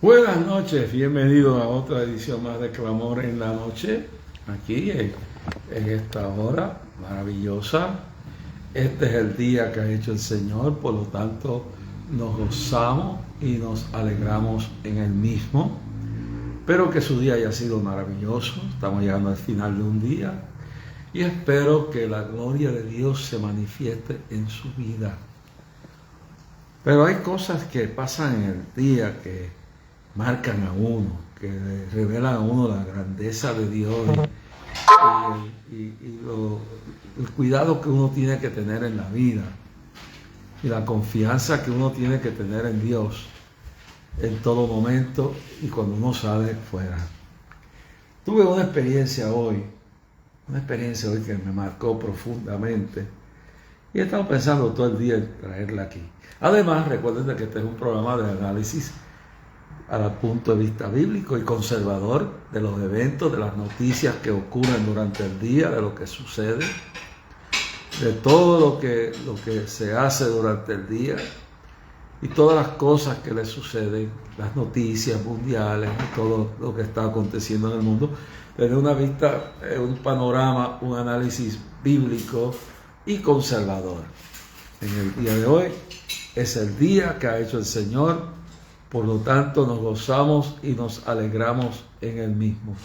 Buenas noches, bienvenidos a otra edición más de Clamor en la Noche, aquí en esta hora maravillosa. Este es el día que ha hecho el Señor, por lo tanto nos gozamos y nos alegramos en el mismo. Espero que su día haya sido maravilloso, estamos llegando al final de un día y espero que la gloria de Dios se manifieste en su vida. Pero hay cosas que pasan en el día que marcan a uno, que revelan a uno la grandeza de Dios y el cuidado que uno tiene que tener en la vida y la confianza que uno tiene que tener en Dios en todo momento y cuando uno sale fuera. Tuve una experiencia hoy que me marcó profundamente y he estado pensando todo el día en traerla aquí. Además, recuerden que este es un programa de análisis al punto de vista bíblico y conservador de los eventos, de las noticias que ocurren durante el día, de lo que sucede, de todo lo que se hace durante el día y todas las cosas que le suceden, las noticias mundiales y todo lo que está aconteciendo en el mundo, desde una vista, un panorama, un análisis bíblico y conservador. En el día de hoy es el día que ha hecho el Señor. Por lo tanto, nos gozamos y nos alegramos en el mismo.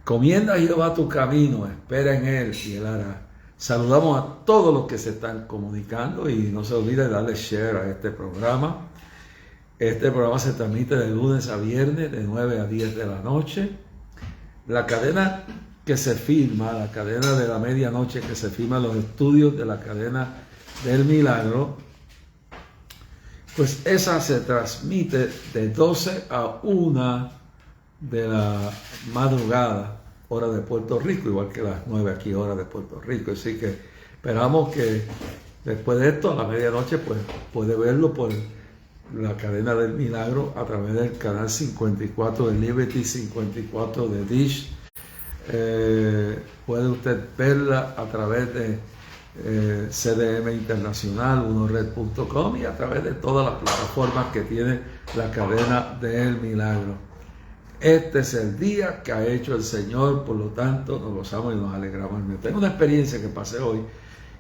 Comienda a Jehová tu camino, espera en él y él hará. Saludamos a todos los que se están comunicando y no se olvide darle share a este programa. Este programa se transmite de lunes a viernes de 9 a 10 de la noche. La cadena que se filma, la cadena de la medianoche que se filma en los estudios de la cadena del Milagro, pues esa se transmite de 12 a 1 de la madrugada, hora de Puerto Rico, igual que las 9 aquí, hora de Puerto Rico. Así que esperamos que después de esto, a la medianoche, pues puede verlo por la cadena del Milagro a través del canal 54 de Liberty, 54 de Dish. Puede usted verla a través de CDM Internacional, unored.com y a través de todas las plataformas que tiene la cadena del Milagro. Este es el día que ha hecho el Señor, por lo tanto nos gozamos y nos alegramos. Tengo una experiencia que pasé hoy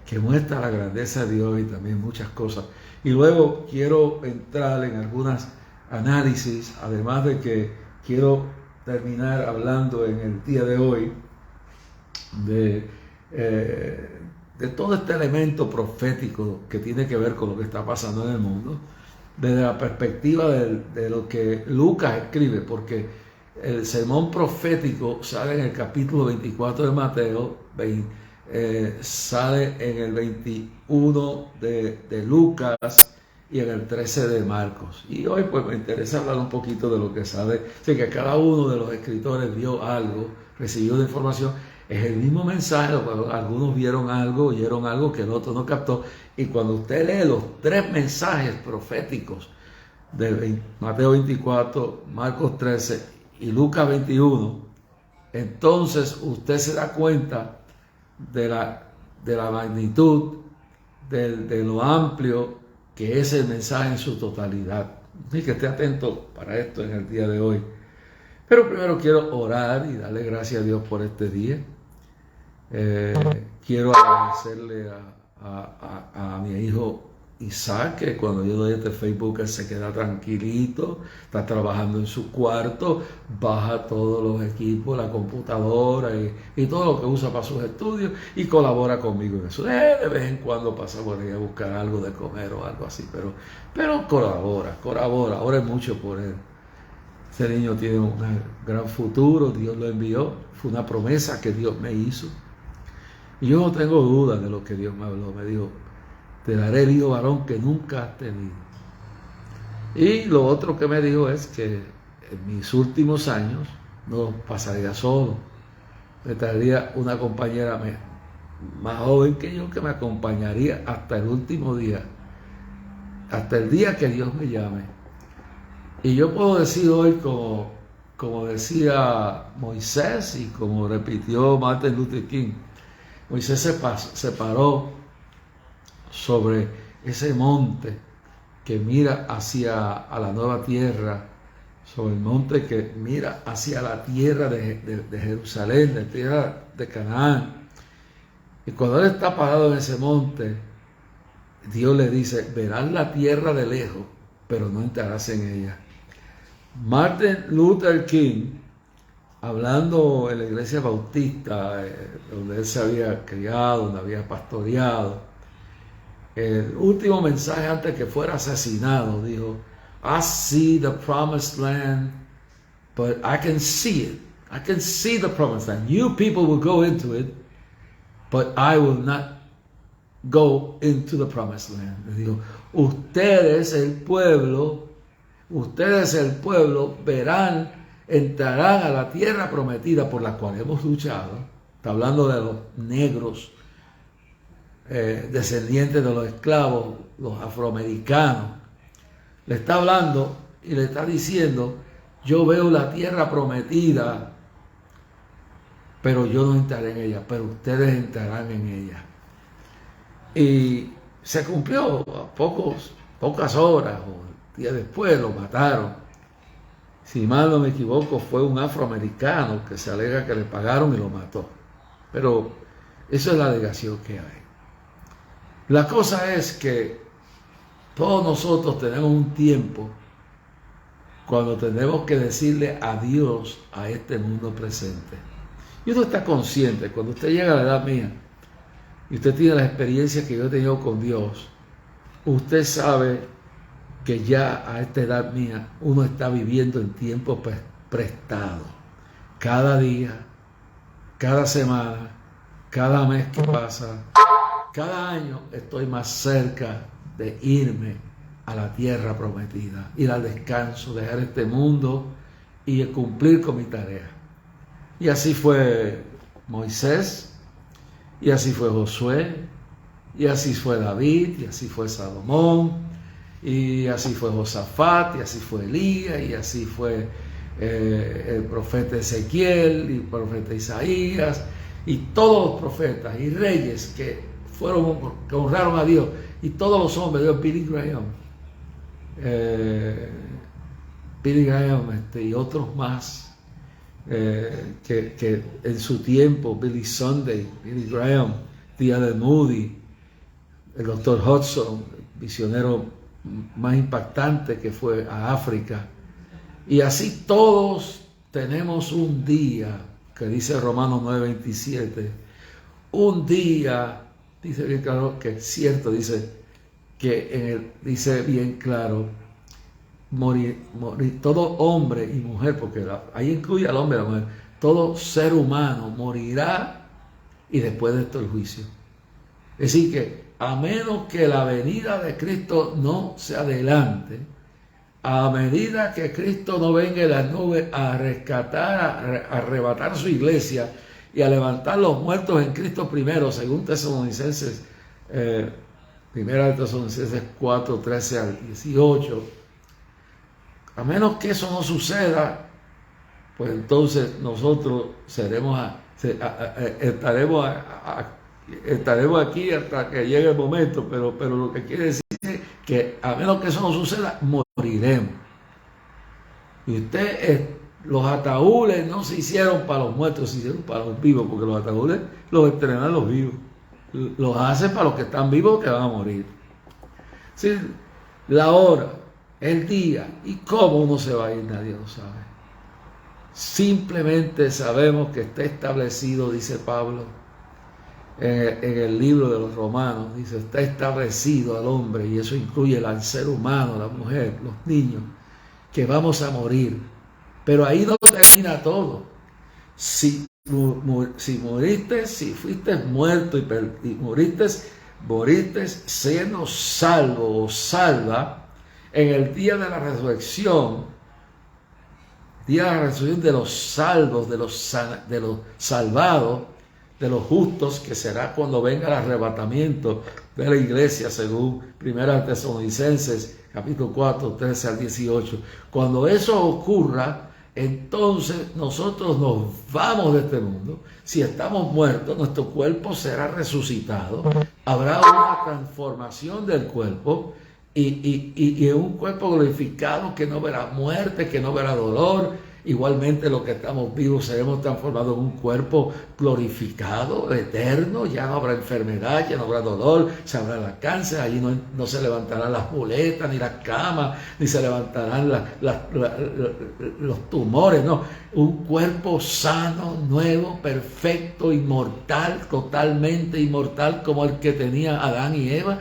que muestra la grandeza de Dios y también muchas cosas. Y luego quiero entrar en algunos análisis, además de que quiero terminar hablando en el día de hoy de todo este elemento profético que tiene que ver con lo que está pasando en el mundo, desde la perspectiva de lo que Lucas escribe, porque el sermón profético sale en el capítulo 24 de Mateo, sale en el 21 de Lucas y en el 13 de Marcos. Y hoy pues me interesa hablar un poquito de lo que sale. Así que cada uno de los escritores vio algo, recibió de información. Es el mismo mensaje, algunos vieron algo, oyeron algo que el otro no captó. Y cuando usted lee los tres mensajes proféticos de Mateo 24, Marcos 13 y Lucas 21, entonces usted se da cuenta de la magnitud, de lo amplio que es el mensaje en su totalidad. Así que esté atento para esto en el día de hoy. Pero primero quiero orar y darle gracias a Dios por este día. Quiero agradecerle a mi hijo Isaac, que cuando yo doy este Facebook él se queda tranquilito, está trabajando en su cuarto, baja todos los equipos, la computadora y todo lo que usa para sus estudios y colabora conmigo en eso. De vez en cuando pasa por ahí a buscar algo de comer o algo así, pero colabora, ore mucho por él. Ese niño tiene un gran futuro, Dios lo envió, fue una promesa que Dios me hizo. Y yo no tengo duda de lo que Dios me habló, me dijo, te daré el hijo varón que nunca has tenido. Y lo otro que me dijo es que en mis últimos años no pasaría solo, me traería una compañera más joven que yo que me acompañaría hasta el último día, hasta el día que Dios me llame. Y yo puedo decir hoy, como decía Moisés y como repitió Martin Luther King, Moisés se paró sobre ese monte que mira hacia a la nueva tierra sobre el monte que mira hacia la tierra de Jerusalén, la tierra de Canaán. Y cuando él está parado en ese monte, Dios le dice, verás la tierra de lejos, pero no entrarás en ella. Martin Luther King, hablando en la iglesia bautista, donde él se había criado, donde había pastoreado, el último mensaje antes que fuera asesinado, dijo, I see the promised land, but I can see it. I can see the promised land. You people will go into it, but I will not go into the promised land. Le digo, ustedes el pueblo, verán, entrarán a la tierra prometida por la cual hemos luchado. Está hablando de los negros, descendientes de los esclavos, los afroamericanos. Le está hablando y le está diciendo, yo veo la tierra prometida, pero yo no entraré en ella, pero ustedes entrarán en ella. Y se cumplió a pocas horas, o días después lo mataron. Si mal no me equivoco, fue un afroamericano que se alega que le pagaron y lo mató. Pero eso es la alegación que hay. La cosa es que todos nosotros tenemos un tiempo cuando tenemos que decirle adiós a este mundo presente. Y uno está consciente, cuando usted llega a la edad mía y usted tiene las experiencias que yo he tenido con Dios, usted sabe que ya a esta edad mía uno está viviendo en tiempo prestado. Cada día, cada semana, cada mes que pasa, cada año estoy más cerca de irme a la tierra prometida, ir al descanso, dejar este mundo y cumplir con mi tarea. Y así fue Moisés, y así fue Josué, y así fue David, y así fue Salomón, y así fue Josafat, y así fue Elías, y así fue el profeta Ezequiel, y el profeta Isaías, y todos los profetas y reyes que honraron a Dios, y todos los hombres de Dios, Billy Graham y otros más, que en su tiempo, Billy Sunday, Billy Graham, D.L. Moody, el Dr. Hudson, visionero más impactante que fue a África, y así todos tenemos un día, que dice Romanos 9:27, un día, dice bien claro que es cierto, dice dice bien claro, morir, todo hombre y mujer, porque ahí incluye al hombre y a la mujer, todo ser humano morirá y después de esto el juicio. Es decir que a menos que la venida de Cristo no se adelante, a medida que Cristo no venga en las nubes a rescatar, a arrebatar su iglesia y a levantar los muertos en Cristo primero, según Tesalonicenses, primera de Tesalonicenses 4, 13 al 18, a menos que eso no suceda, pues entonces nosotros estaremos aquí hasta que llegue el momento, pero lo que quiere decir es que a menos que eso no suceda, moriremos. Y los ataúdes no se hicieron para los muertos, se hicieron para los vivos, porque los ataúdes los estrenan los vivos. Los hacen para los que están vivos, que van a morir. Sí, la hora, el día y cómo uno se va a ir, nadie lo sabe. Simplemente sabemos que está establecido, dice Pablo en el libro de los Romanos, dice, está establecido al hombre, y eso incluye al ser humano, la mujer, los niños, que vamos a morir. Pero ahí no termina todo. Si moriste, si fuiste muerto y moriste siendo salvo o salva en el día de la resurrección, de los salvos, de los salvados, de los justos, que será cuando venga el arrebatamiento de la iglesia, según 1 Tesalonicenses capítulo 4, 13 al 18. Cuando eso ocurra, entonces nosotros nos vamos de este mundo. Si estamos muertos, nuestro cuerpo será resucitado. Habrá una transformación del cuerpo y en un cuerpo glorificado que no verá muerte, que no verá dolor. Igualmente los que estamos vivos seremos transformados en un cuerpo glorificado, eterno. Ya no habrá enfermedad, ya no habrá dolor, se habrá la cáncer. Allí no se levantarán las muletas, ni las camas, ni se levantarán los tumores. No, un cuerpo sano, nuevo, perfecto, inmortal, totalmente inmortal, como el que tenía Adán y Eva.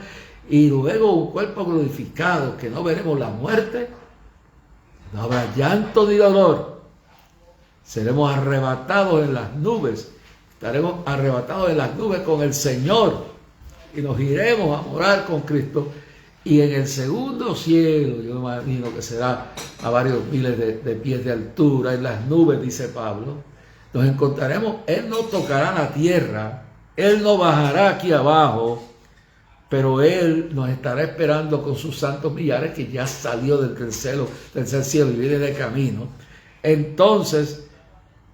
Y luego un cuerpo glorificado, que no veremos la muerte, no habrá llanto ni dolor. Seremos arrebatados en las nubes. Estaremos arrebatados en las nubes con el Señor. Y nos iremos a morar con Cristo. Y en el segundo cielo, yo me imagino que será a varios miles de pies de altura, en las nubes, dice Pablo, nos encontraremos. Él no tocará la tierra. Él no bajará aquí abajo. Pero Él nos estará esperando con sus santos millares, que ya salió del tercer cielo y viene de camino. Entonces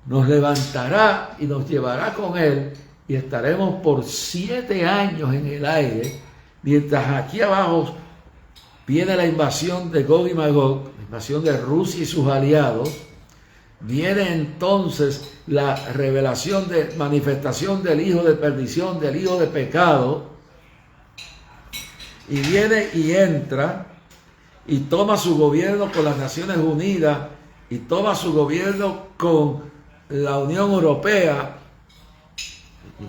nos levantará y nos llevará con Él, y estaremos por 7 años en el aire, mientras aquí abajo viene la invasión de Gog y Magog, la invasión de Rusia y sus aliados. Viene entonces la revelación de manifestación del hijo de perdición, del hijo de pecado. Y viene y entra y toma su gobierno con las Naciones Unidas y toma su gobierno con la Unión Europea.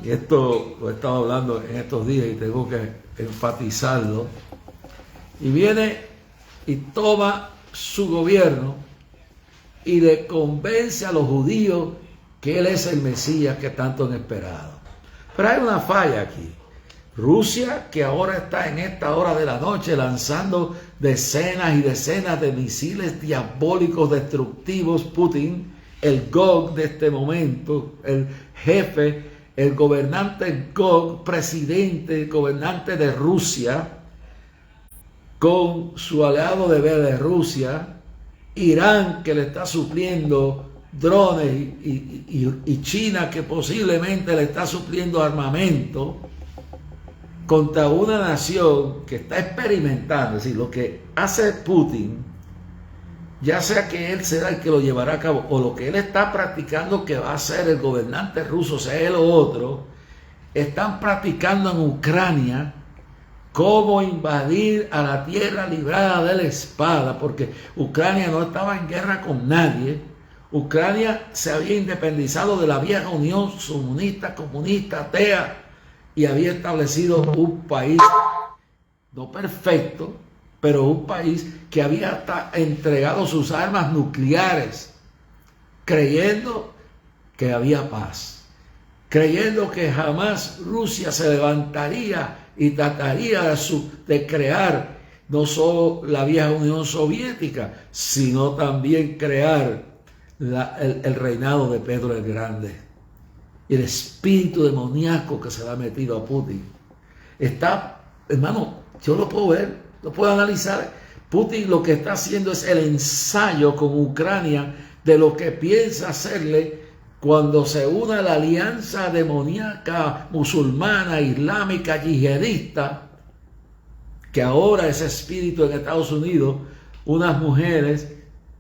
Y esto lo he estado hablando en estos días y tengo que enfatizarlo. Y viene y toma su gobierno y le convence a los judíos que Él es el Mesías que tanto han esperado. Pero hay una falla aquí. Rusia, que ahora está en esta hora de la noche lanzando decenas y decenas de misiles diabólicos destructivos. Putin, el Gog de este momento, el jefe, el gobernante Gog, presidente, gobernante de Rusia, con su aliado de Bielorrusia, Irán, que le está supliendo drones, y China, que posiblemente le está supliendo armamento, contra una nación que está experimentando. Es decir, lo que hace Putin, ya sea que él será el que lo llevará a cabo, o lo que él está practicando que va a ser el gobernante ruso, sea él o otro, están practicando en Ucrania cómo invadir a la tierra librada de la espada, porque Ucrania no estaba en guerra con nadie. Ucrania se había independizado de la vieja Unión comunista, atea, y había establecido un país no perfecto, pero un país que había hasta entregado sus armas nucleares, creyendo que había paz, creyendo que jamás Rusia se levantaría y trataría de crear no solo la vieja Unión Soviética, sino también crear el reinado de Pedro el Grande. Y el espíritu demoníaco que se le ha metido a Putin está, hermano, yo lo puedo ver, lo puedo analizar. Putin lo que está haciendo es el ensayo con Ucrania de lo que piensa hacerle cuando se una a la alianza demoníaca musulmana, islámica, yihadista, que ahora ese espíritu en Estados Unidos, unas mujeres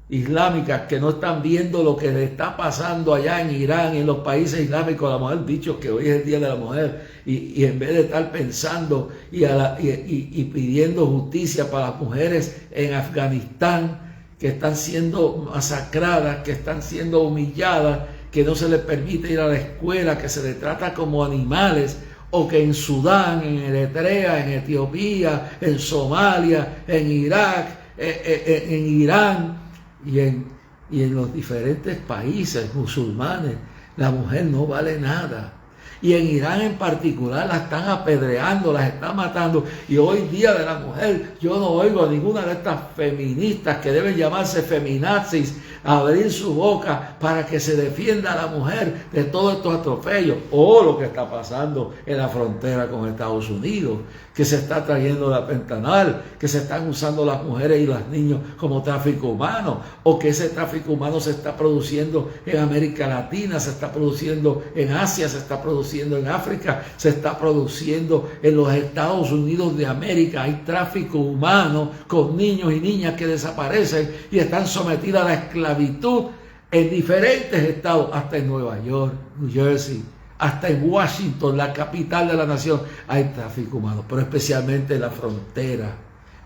islámicas que no están viendo lo que le está pasando allá en Irán, en los países islámicos, a la mujer, dicho que hoy es el Día de la Mujer, y en vez de estar pensando y pidiendo justicia para las mujeres en Afganistán, que están siendo masacradas, que están siendo humilladas, que no se les permite ir a la escuela, que se les trata como animales, o que en Sudán, en Eritrea, en Etiopía, en Somalia, en Irak, en Irán, y en los diferentes países musulmanes, la mujer no vale nada. Y en Irán en particular la están apedreando, las están matando. Y hoy día de la mujer, yo no oigo a ninguna de estas feministas que deben llamarse feminazis a abrir su boca para que se defienda a la mujer de todos estos atropellos. O lo que está pasando en la frontera con Estados Unidos, que se está trayendo la fentanal, que se están usando las mujeres y los niños como tráfico humano, o que ese tráfico humano se está produciendo en América Latina, se está produciendo en Asia, se está produciendo produciendo en África, se está produciendo en los Estados Unidos de América. Hay tráfico humano con niños y niñas que desaparecen y están sometidas a la esclavitud en diferentes estados, hasta en Nueva York, New Jersey, hasta en Washington, la capital de la nación, hay tráfico humano, pero especialmente en la frontera,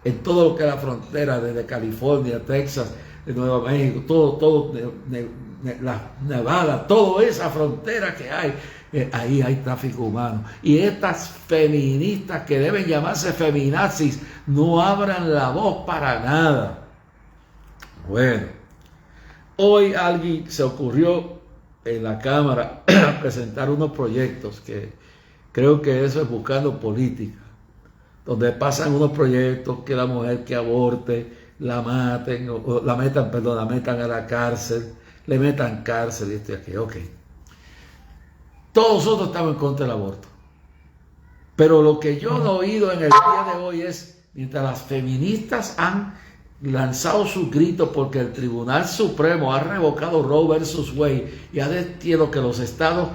en todo lo que es la frontera, desde California, Texas, de Nueva México, todo la Nevada, toda esa frontera que hay, ahí hay tráfico humano. Y estas feministas que deben llamarse feminazis no abran la voz para nada. Bueno, hoy alguien se ocurrió en la Cámara presentar unos proyectos que creo que eso es buscando política, donde pasan unos proyectos que la mujer que aborte la maten, o la metan a la cárcel, le metan cárcel y esto y aquello. Ok. Todos nosotros estamos en contra del aborto. Pero lo que yo he oído en el día de hoy es, mientras las feministas han lanzado sus gritos porque el Tribunal Supremo ha revocado Roe versus Wade y ha decidido que los estados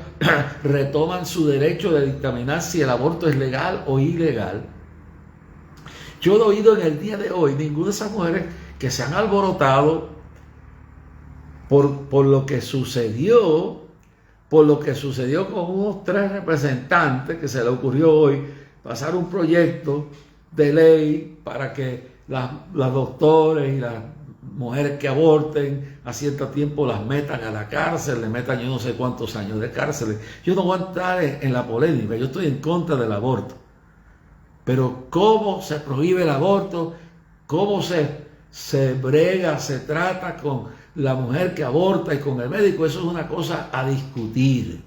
retoman su derecho de dictaminar si el aborto es legal o ilegal, yo he oído en el día de hoy ninguna de esas mujeres que se han alborotado por lo que sucedió con unos 3 representantes que se le ocurrió hoy pasar un proyecto de ley para que las doctores y las mujeres que aborten a cierto tiempo las metan a la cárcel, le metan yo no sé cuántos años de cárcel. Yo no voy a entrar en la polémica, yo estoy en contra del aborto. Pero cómo se prohíbe el aborto, cómo se brega, se trata con la mujer que aborta y con el médico, eso es una cosa a discutir.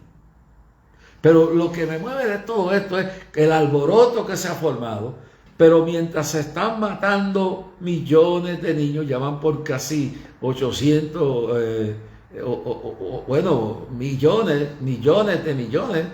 Pero lo que me mueve de todo esto es el alboroto que se ha formado, pero mientras se están matando millones de niños, ya van por casi 800, millones de millones.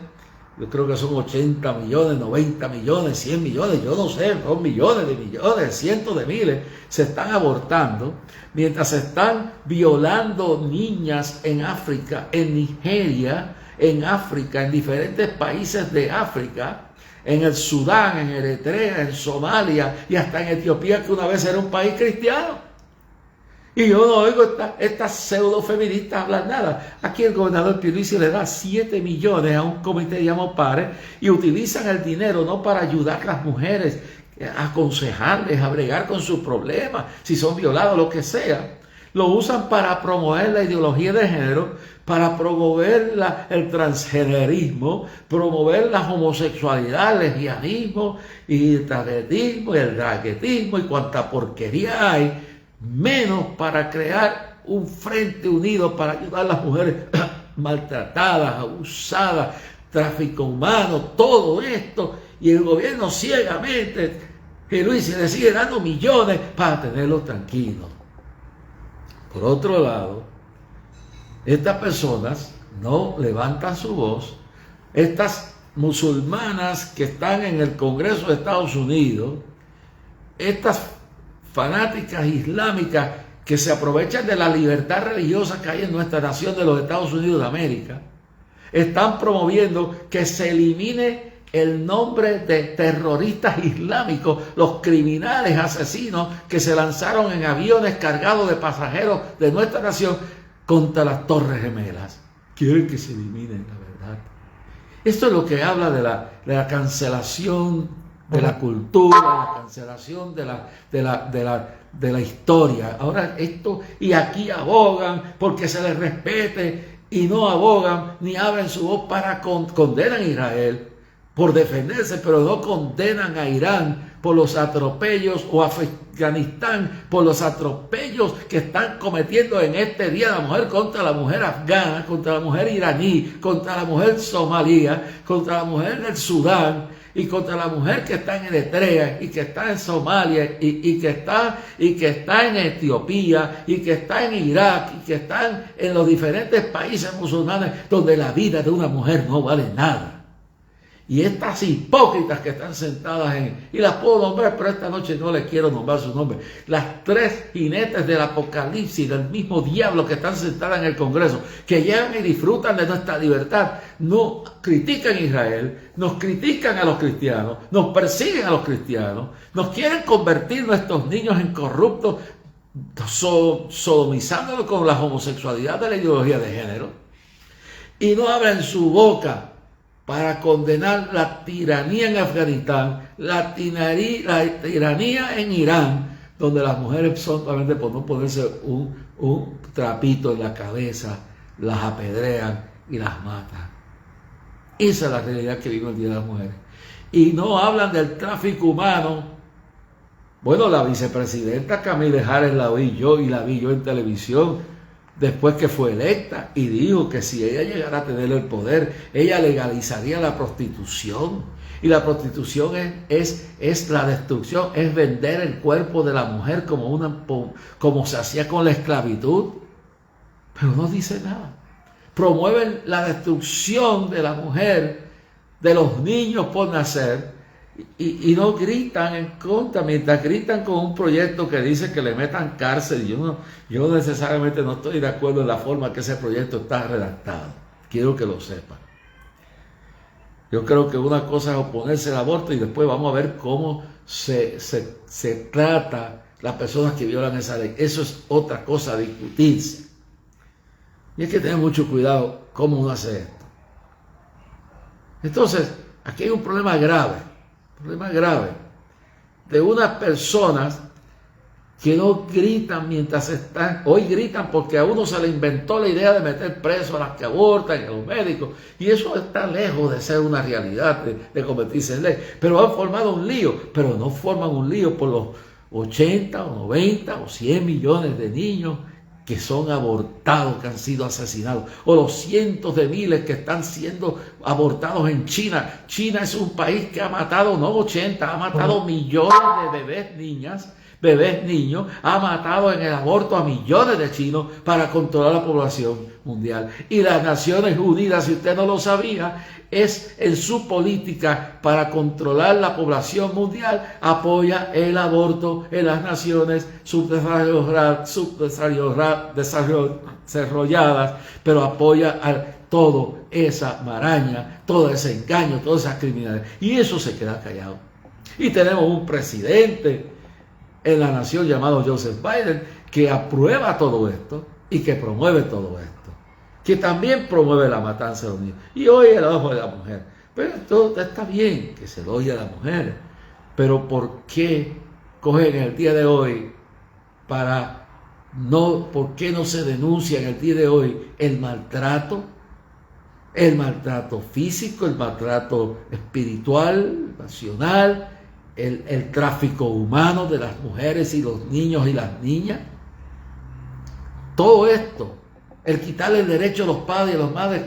Yo creo que son 80 millones, 90 millones, 100 millones, yo no sé, son millones de millones, cientos de miles, se están abortando, mientras se están violando niñas en África, en Nigeria, en África, en diferentes países de África, en el Sudán, en Eritrea, en Somalia y hasta en Etiopía, que una vez era un país cristiano. Y yo no oigo estas pseudo feministas hablar nada. Aquí el gobernador Pierluisi le da 7 millones a un comité llamado PARE y utilizan el dinero no para ayudar a las mujeres, a aconsejarles, a bregar con sus problemas, si son violados, lo que sea. Lo usan para promover la ideología de género, para promover el transgenerismo, promover la homosexualidad, el lesbianismo y el travestismo y el draguetismo y cuanta porquería hay, menos para crear un frente unido para ayudar a las mujeres maltratadas, abusadas, tráfico humano, todo esto. Y el gobierno ciegamente, Pierluisi le sigue dando millones para tenerlos tranquilos. Por otro lado, estas personas no levantan su voz. Estas musulmanas que están en el Congreso de Estados Unidos, estas fanáticas islámicas que se aprovechan de la libertad religiosa que hay en nuestra nación de los Estados Unidos de América, están promoviendo que se elimine el nombre de terroristas islámicos, los criminales asesinos que se lanzaron en aviones cargados de pasajeros de nuestra nación contra las Torres Gemelas. Quieren que se eliminen, la verdad. Esto es lo que habla de la cancelación de la cultura, la cancelación de la historia. Ahora esto, y aquí abogan porque se les respete y no abogan ni abren su voz para condenan a Israel por defenderse, pero no condenan a Irán por los atropellos o a Afganistán por los atropellos que están cometiendo en este Día de la Mujer contra la mujer afgana, contra la mujer iraní, contra la mujer somalía, contra la mujer del Sudán y contra la mujer que está en Eritrea y que está en Somalia y que está en Etiopía y que está en Irak y que están en los diferentes países musulmanes donde la vida de una mujer no vale nada. Y estas hipócritas que están sentadas y las puedo nombrar, pero esta noche no les quiero nombrar su nombre. Las tres jinetes del Apocalipsis, del mismo diablo que están sentadas en el Congreso, que llegan y disfrutan de nuestra libertad, no critican a Israel, nos critican a los cristianos, nos persiguen a los cristianos, nos quieren convertir nuestros niños en corruptos, sodomizándolos con la homosexualidad de la ideología de género, y no abren su boca para condenar la tiranía en Afganistán, la tiranía en Irán, donde las mujeres solamente por no ponerse un trapito en la cabeza, las apedrean y las matan. Esa es la realidad que vive el Día de las Mujeres. Y no hablan del tráfico humano. Bueno, la vicepresidenta Kamala Harris la vi yo en televisión, después que fue electa, y dijo que si ella llegara a tener el poder, ella legalizaría la prostitución. Y la prostitución es la destrucción, es vender el cuerpo de la mujer como se hacía con la esclavitud. Pero no dice nada. Promueven la destrucción de la mujer, de los niños por nacer, y no gritan en contra, mientras gritan con un proyecto que dice que le metan cárcel. Yo necesariamente no estoy de acuerdo en la forma que ese proyecto está redactado. Quiero que lo sepan. Yo creo que una cosa es oponerse al aborto y después vamos a ver cómo se trata las personas que violan esa ley. Eso es otra cosa a discutirse. Y hay que tener mucho cuidado cómo uno hace esto. Entonces, aquí hay un problema grave de unas personas que no gritan mientras están, hoy gritan porque a uno se le inventó la idea de meter preso a las que abortan, a los médicos, y eso está lejos de ser una realidad, de convertirse en ley, pero han formado un lío, pero no forman un lío por los 80 o 90 o 100 millones de niños que son abortados, que han sido asesinados, o los cientos de miles que están siendo abortados en China. China es un país que ha matado, no 80, ha matado millones de bebés, niños, ha matado en el aborto a millones de chinos para controlar la población mundial. Y las Naciones Unidas, si usted no lo sabía, es en su política para controlar la población mundial, apoya el aborto en las naciones subdesarrolladas, pero apoya a toda esa maraña, todo ese engaño, todas esas criminalidades. Y eso se queda callado. Y tenemos un presidente en la nación llamado Joseph Biden, que aprueba todo esto y que promueve todo esto, que también promueve la matanza de los niños. Y hoy el ojo de la mujer. Pero todo está bien que se lo oye a la mujer, pero ¿por qué cogen el día de hoy por qué no se denuncia en el día de hoy el maltrato físico, el maltrato espiritual, nacional, el tráfico humano de las mujeres y los niños y las niñas? Todo esto, el quitarle el derecho a los padres y a las madres,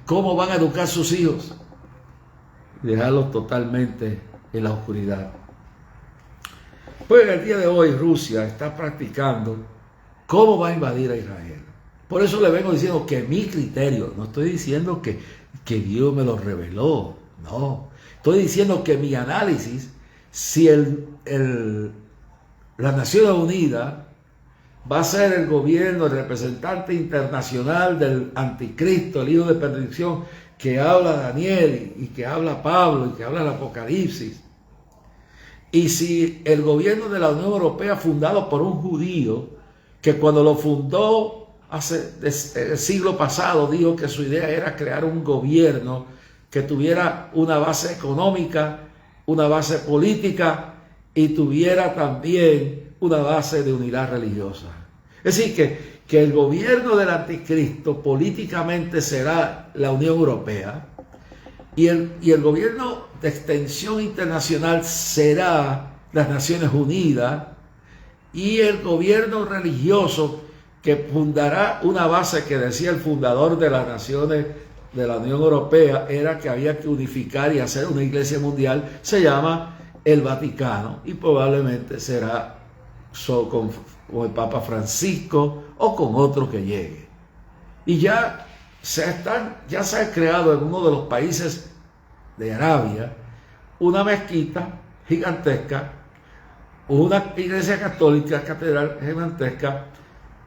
cómo van a educar a sus hijos, y dejarlos totalmente en la oscuridad. Pues en el día de hoy Rusia está practicando cómo va a invadir a Israel. Por eso le vengo diciendo que mi criterio, no estoy diciendo que Dios me lo reveló, no, estoy diciendo que mi análisis, si las Naciones Unidas va a ser el gobierno, el representante internacional del anticristo, el hijo de perdición, que habla Daniel y que habla Pablo y que habla el Apocalipsis, y si el gobierno de la Unión Europea fundado por un judío, que cuando lo fundó el siglo pasado dijo que su idea era crear un gobierno que tuviera una base económica, una base política y tuviera también una base de unidad religiosa. Es decir, que el gobierno del anticristo políticamente será la Unión Europea y el gobierno de extensión internacional será las Naciones Unidas, y el gobierno religioso que fundará una base que decía el fundador de las Naciones de la Unión Europea era que había que unificar y hacer una iglesia mundial, se llama el Vaticano, y probablemente será con el Papa Francisco o con otro que llegue. Y ya se ha creado en uno de los países de Arabia, una mezquita gigantesca, una iglesia católica, catedral gigantesca,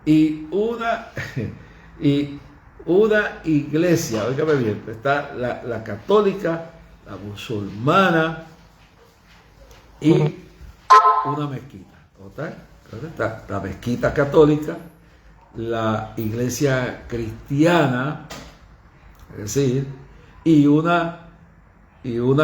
y una iglesia, óigame bien, está la católica, la musulmana y una mezquita. Entonces está la mezquita católica, la iglesia cristiana, es decir, y una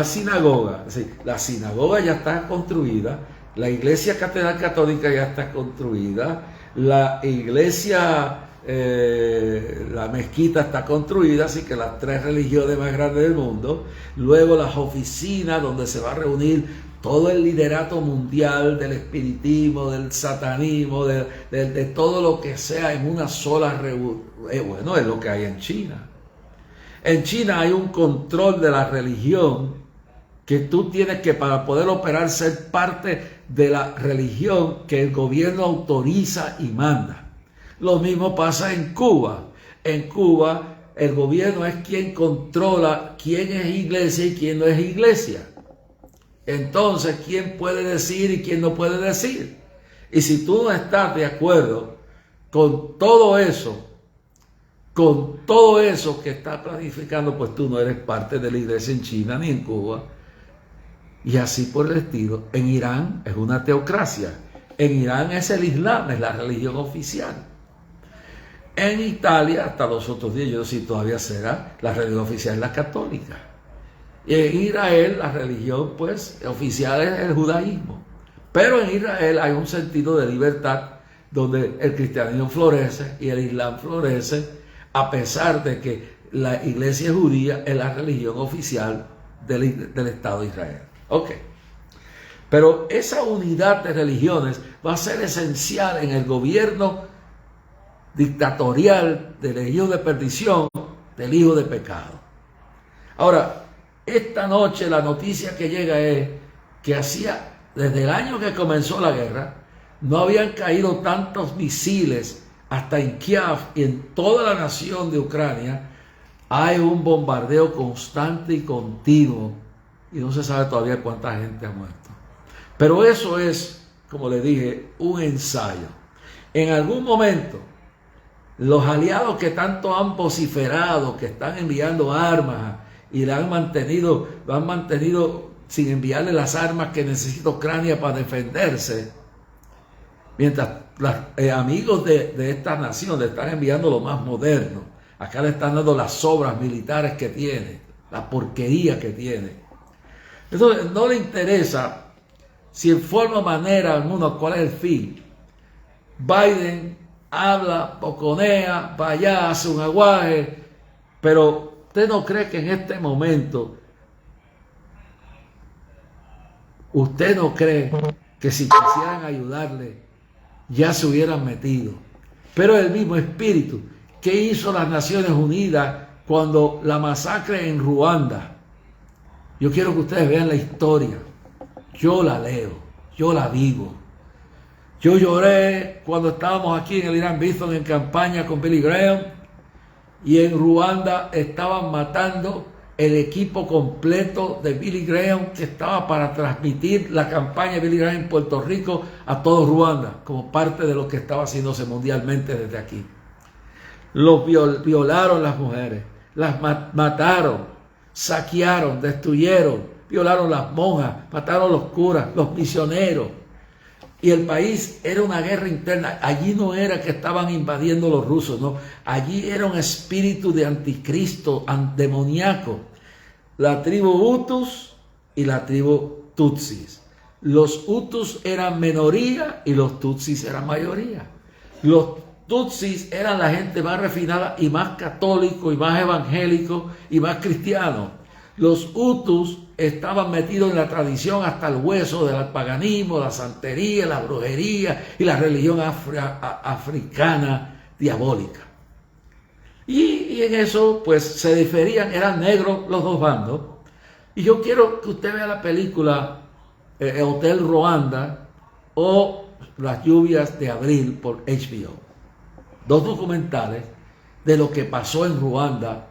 sinagoga. Es decir, la sinagoga ya está construida, la iglesia catedral católica ya está construida, la iglesia, la mezquita está construida, así que las 3 religiones más grandes del mundo. Luego las oficinas donde se va a reunir todo el liderato mundial del espiritismo, del satanismo, de todo lo que sea en una sola reunión. Bueno, es lo que hay en China. En China hay un control de la religión que tú tienes que, para poder operar, ser parte de la religión que el gobierno autoriza y manda. Lo mismo pasa en Cuba. En Cuba el gobierno es quien controla quién es iglesia y quién no es iglesia. Entonces, ¿quién puede decir y quién no puede decir? Y si tú no estás de acuerdo con todo eso que está planificando, pues tú no eres parte de la iglesia en China ni en Cuba. Y así por el estilo. En Irán es una teocracia. En Irán es el Islam, es la religión oficial. En Italia, hasta los otros días, yo no sé si todavía será, la religión oficial es la católica. Y en Israel la religión pues oficial es el judaísmo. Pero en Israel hay un sentido de libertad donde el cristianismo florece y el islam florece, a pesar de que la iglesia judía es la religión oficial del Estado de Israel. Ok. Pero esa unidad de religiones va a ser esencial en el gobierno dictatorial del hijo de perdición, del hijo de pecado. Ahora, esta noche la noticia que llega es que desde el año que comenzó la guerra, no habían caído tantos misiles hasta en Kiev y en toda la nación de Ucrania. Hay un bombardeo constante y continuo y no se sabe todavía cuánta gente ha muerto. Pero eso es, como le dije, un ensayo. En algún momento, los aliados que tanto han vociferado, que están enviando armas y lo han mantenido sin enviarle las armas que necesita Ucrania para defenderse, mientras los amigos de esta nación le están enviando lo más moderno. Acá le están dando las obras militares que tiene, la porquería que tiene. Entonces no le interesa si en forma, manera, alguno, cuál es el fin. Biden habla, poconea, va allá, hace un aguaje, pero ¿usted no cree que en este momento, usted no cree que si quisieran ayudarle, ya se hubieran metido? Pero el mismo espíritu que hizo las Naciones Unidas cuando la masacre en Ruanda. Yo quiero que ustedes vean la historia. Yo la leo, yo la vivo. Yo lloré cuando estábamos aquí en el Irán Bithorn en campaña con Billy Graham. Y en Ruanda estaban matando el equipo completo de Billy Graham, que estaba para transmitir la campaña de Billy Graham en Puerto Rico a todo Ruanda, como parte de lo que estaba haciéndose mundialmente desde aquí. Los violaron las mujeres, las mataron, saquearon, destruyeron, violaron las monjas, mataron los curas, los misioneros. Y el país era una guerra interna. Allí no era que estaban invadiendo los rusos, no. Allí era un espíritu de anticristo, demoníaco. La tribu Hutus y la tribu Tutsis. Los Hutus eran minoría y los Tutsis eran mayoría. Los Tutsis eran la gente más refinada y más católico y más evangélico y más cristiano. Los Hutus estaban metidos en la tradición hasta el hueso del paganismo, la santería, la brujería y la religión africana diabólica. Y en eso pues se diferían, eran negros los dos bandos. Y yo quiero que usted vea la película Hotel Ruanda o Las lluvias de abril por HBO. Dos documentales de lo que pasó en Ruanda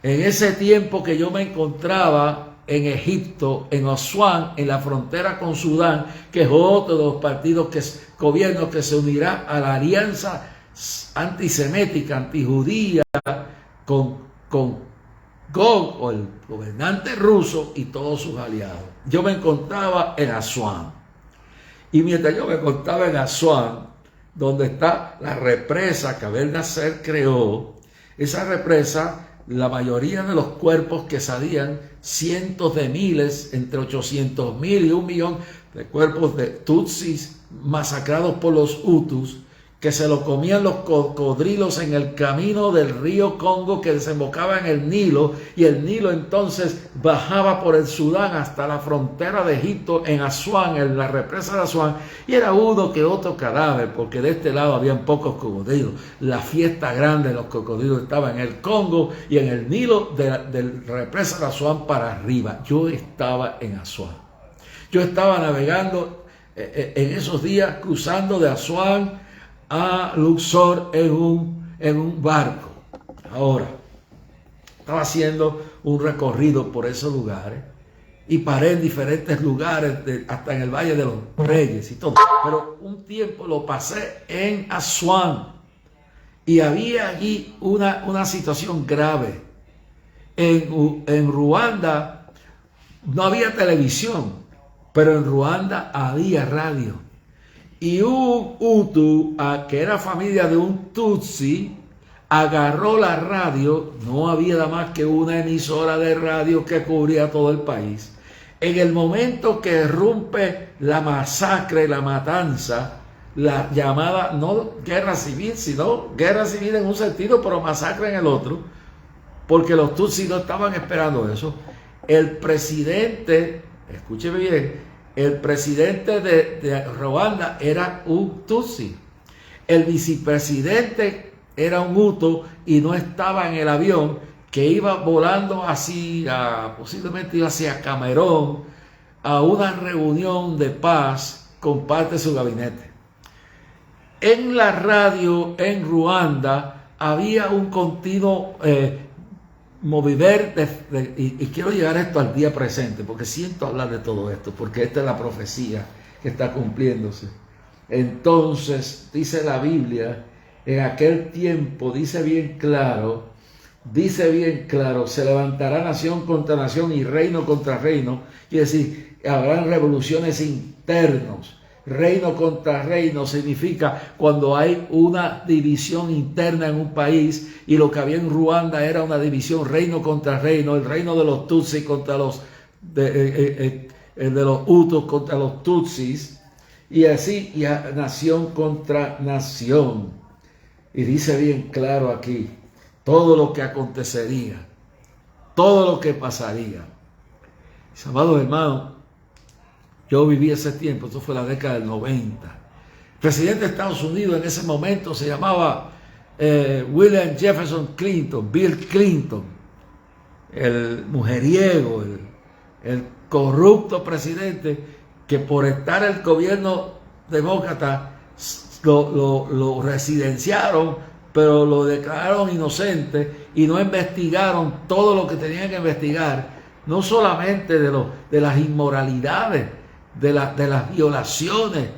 En ese tiempo que yo me encontraba en Egipto, en Asuán, en la frontera con Sudán, que es otro de los partidos gobiernos que se unirá a la alianza antisemética, antijudía, con Gog, o el gobernante ruso, y todos sus aliados. Yo me encontraba en Asuán. Y mientras yo me encontraba en Asuán, donde está la represa que Abel Nasser creó, esa represa, la mayoría de los cuerpos que salían, cientos de miles, entre 800,000 y 1,000,000 de cuerpos de tutsis masacrados por los hutus, que se lo comían los cocodrilos en el camino del río Congo que desembocaba en el Nilo, y el Nilo entonces bajaba por el Sudán hasta la frontera de Egipto en Asuán, en la represa de Asuán, y era uno que otro cadáver, porque de este lado habían pocos cocodrilos. La fiesta grande de los cocodrilos estaba en el Congo y en el Nilo de la represa de Asuán para arriba. Yo estaba en Asuán. Yo estaba navegando en esos días, cruzando de Asuán a Luxor en un barco. Ahora, estaba haciendo un recorrido por esos lugares y paré en diferentes lugares, hasta en el Valle de los Reyes y todo. Pero un tiempo lo pasé en Asuán y había allí una situación grave. En Ruanda no había televisión, pero en Ruanda había radio. Y un Hutu, que era familia de un Tutsi, agarró la radio. No había nada más que una emisora de radio que cubría todo el país. En el momento que irrumpe la masacre, la matanza, la llamada, no guerra civil, sino guerra civil en un sentido, pero masacre en el otro, porque los Tutsis no estaban esperando eso. El presidente, escúcheme bien, el presidente de Ruanda era un Tutsi. El vicepresidente era un Hutu y no estaba en el avión que iba volando posiblemente iba hacia Camerún, a una reunión de paz con parte de su gabinete. En la radio en Ruanda había un continuo mover y quiero llevar esto al día presente, porque siento hablar de todo esto, porque esta es la profecía que está cumpliéndose. Entonces, dice la Biblia, en aquel tiempo, dice bien claro, se levantará nación contra nación y reino contra reino, y decir, habrán revoluciones internas. Reino contra reino significa cuando hay una división interna en un país, y lo que había en Ruanda era una división reino contra reino, el reino de los Tutsis contra de los Hutus contra los Tutsis, y así nación contra nación. Y dice bien claro aquí todo lo que acontecería, todo lo que pasaría. Mis amados hermanos, yo viví ese tiempo, esto fue la década del 90. El presidente de Estados Unidos en ese momento se llamaba William Jefferson Clinton, Bill Clinton, el mujeriego, el corrupto presidente que por estar el gobierno demócrata lo residenciaron, pero lo declararon inocente y no investigaron todo lo que tenían que investigar, no solamente de las inmoralidades, de las violaciones,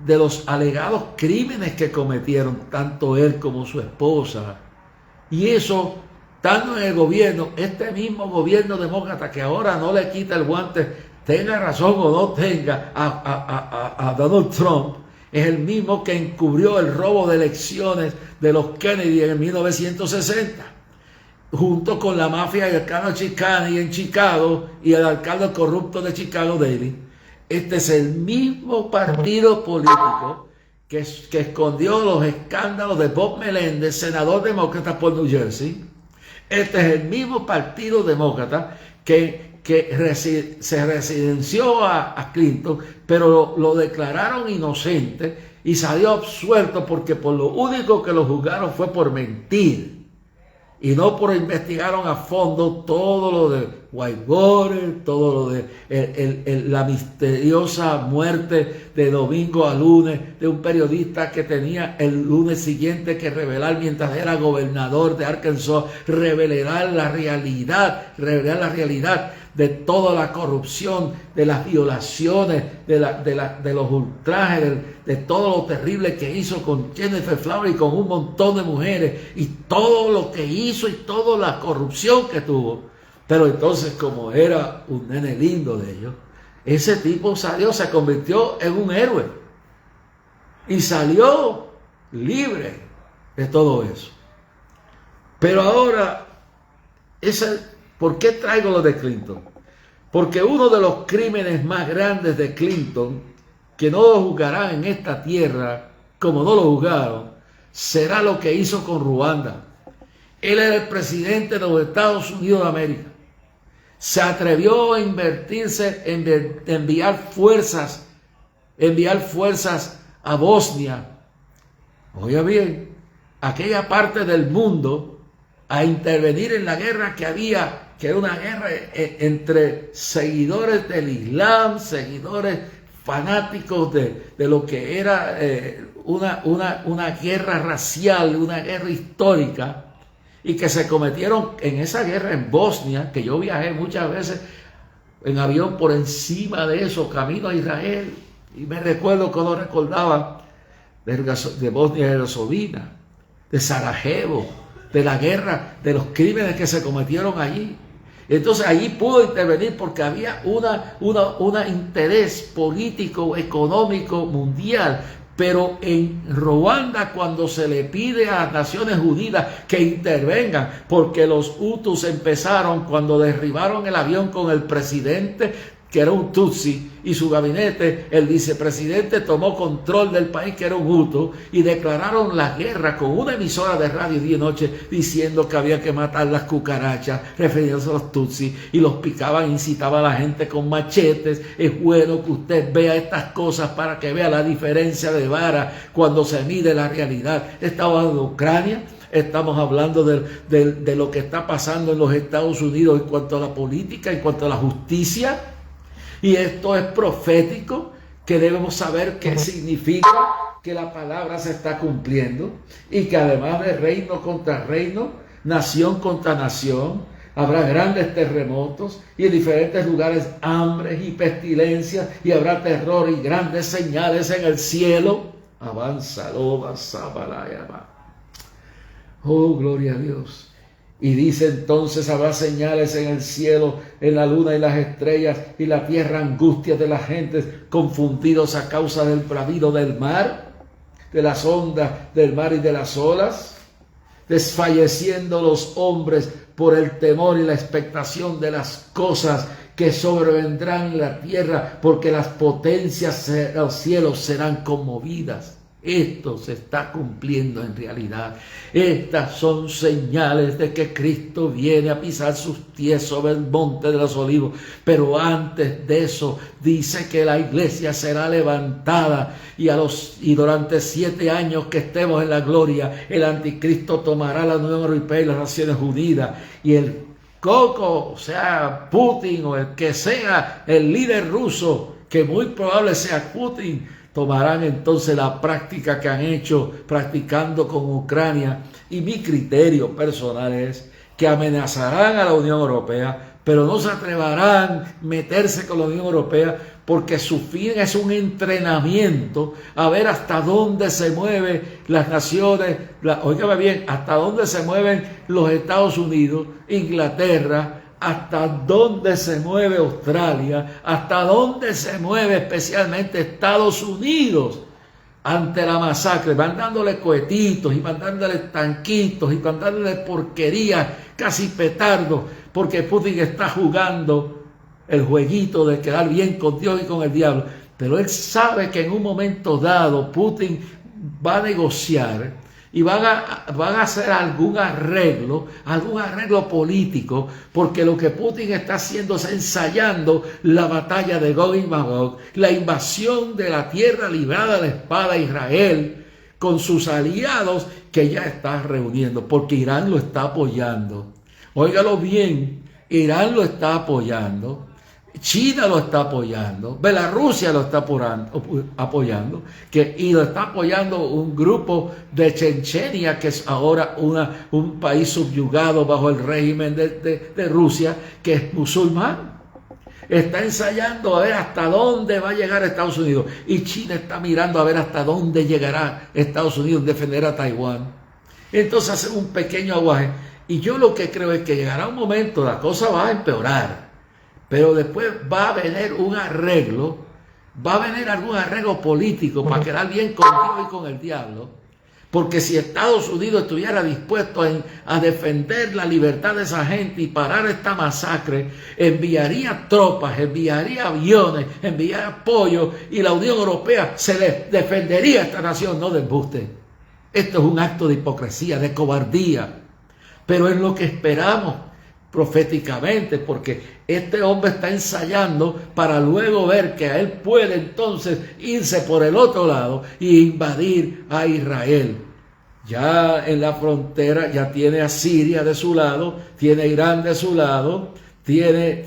de los alegados crímenes que cometieron tanto él como su esposa. Y eso, estando en el gobierno, este mismo gobierno demócrata que ahora no le quita el guante, tenga razón o no tenga, a Donald Trump, es el mismo que encubrió el robo de elecciones de los Kennedy en 1960, junto con la mafia del alcalde Kennedy en Chicago y el alcalde corrupto de Chicago, Daley. Este es el mismo partido político que escondió los escándalos de Bob Meléndez, senador demócrata por New Jersey. Este es el mismo partido demócrata que se residenció a Clinton, pero lo declararon inocente y salió absuelto porque por lo único que lo juzgaron fue por mentir. Y no por investigaron a fondo todo lo de Whitewater, todo lo de la misteriosa muerte de domingo a lunes de un periodista que tenía el lunes siguiente que revelar mientras era gobernador de Arkansas, revelar la realidad de toda la corrupción, de las violaciones, de los ultrajes, de todo lo terrible que hizo con Gennifer Flowers y con un montón de mujeres, y todo lo que hizo y toda la corrupción que tuvo. Pero entonces, como era un nene lindo de ellos, ese tipo salió, se convirtió en un héroe y salió libre de todo eso. Pero ahora, ¿por qué traigo lo de Clinton? Porque uno de los crímenes más grandes de Clinton, que no lo juzgarán en esta tierra como no lo juzgaron, será lo que hizo con Ruanda. Él era el presidente de los Estados Unidos de América. Se atrevió a invertirse en enviar fuerzas a Bosnia. Oiga bien, aquella parte del mundo, a intervenir en la guerra que había, que era una guerra entre seguidores del Islam, seguidores fanáticos de lo que era una guerra racial, una guerra histórica, y que se cometieron en esa guerra en Bosnia, que yo viajé muchas veces en avión por encima de eso, camino a Israel, y me recuerdo cuando recordaba de Bosnia y Herzegovina, de Sarajevo, de la guerra, de los crímenes que se cometieron allí. Entonces allí pudo intervenir porque había un interés político, económico, mundial. Pero en Ruanda, cuando se le pide a las Naciones Unidas que intervengan, porque los Hutus empezaron cuando derribaron el avión con el presidente, que era un Tutsi, y su gabinete, el vicepresidente tomó control del país, que era un Hutu, y declararon la guerra con una emisora de radio día y noche diciendo que había que matar las cucarachas, refiriéndose a los Tutsi, y los picaban, incitaban a la gente con machetes. Es bueno que usted vea estas cosas para que vea la diferencia de vara cuando se mide la realidad. Estamos hablando de Ucrania, estamos hablando de lo que está pasando en los Estados Unidos en cuanto a la política, en cuanto a la justicia. Y esto es profético, que debemos saber qué significa, que la palabra se está cumpliendo y que además de reino contra reino, nación contra nación, habrá grandes terremotos y en diferentes lugares hambres y pestilencias, y habrá terror y grandes señales en el cielo. Avanza, oh, gloria a Dios. Y dice entonces: habrá señales en el cielo, en la luna y las estrellas, y la tierra angustia de las gentes, confundidos a causa del bravío del mar, de las ondas del mar y de las olas, desfalleciendo los hombres por el temor y la expectación de las cosas que sobrevendrán en la tierra, porque las potencias de los cielos serán conmovidas. Esto se está cumpliendo en realidad. Estas son señales de que Cristo viene a pisar sus pies sobre el monte de los olivos. Pero antes de eso dice que la iglesia será levantada, y durante 7 años que estemos en la gloria, el anticristo tomará la Unión Europea y las Naciones Unidas, y el coco, o sea Putin, o el que sea el líder ruso, que muy probable sea Putin, tomarán entonces la práctica que han hecho practicando con Ucrania. Y mi criterio personal es que amenazarán a la Unión Europea, pero no se atreverán a meterse con la Unión Europea, porque su fin es un entrenamiento a ver hasta dónde se mueven las naciones, óigame bien, hasta dónde se mueven los Estados Unidos, Inglaterra, hasta dónde se mueve Australia, hasta dónde se mueve especialmente Estados Unidos ante la masacre. Van dándole cohetitos y van dándole tanquitos y van dándole porquerías, casi petardos, porque Putin está jugando el jueguito de quedar bien con Dios y con el diablo. Pero él sabe que en un momento dado Putin va a negociar y van a hacer algún arreglo político, porque lo que Putin está haciendo es ensayando la batalla de Gog y Magog, la invasión de la tierra librada de la espada a Israel, con sus aliados que ya está reuniendo, porque Irán lo está apoyando. Óigalo bien, Irán lo está apoyando, China lo está apoyando, Bielorrusia lo está apoyando, y lo está apoyando un grupo de Chechenia, que es ahora un país subyugado bajo el régimen de Rusia, que es musulmán. Está ensayando a ver hasta dónde va a llegar Estados Unidos. Y China está mirando a ver hasta dónde llegará Estados Unidos en defender a Taiwán. Entonces hacen un pequeño aguaje. Y yo lo que creo es que llegará un momento, la cosa va a empeorar. Pero después va a venir un arreglo, va a venir algún arreglo político para quedar bien con Dios y con el diablo. Porque si Estados Unidos estuviera dispuesto a defender la libertad de esa gente y parar esta masacre, enviaría tropas, enviaría aviones, enviaría apoyo, y la Unión Europea se defendería a esta nación, no de embuste. Esto es un acto de hipocresía, de cobardía, pero es lo que esperamos proféticamente, porque este hombre está ensayando para luego ver que a él puede entonces irse por el otro lado y invadir a Israel. Ya en la frontera ya tiene a Siria de su lado, tiene a Irán de su lado, tiene,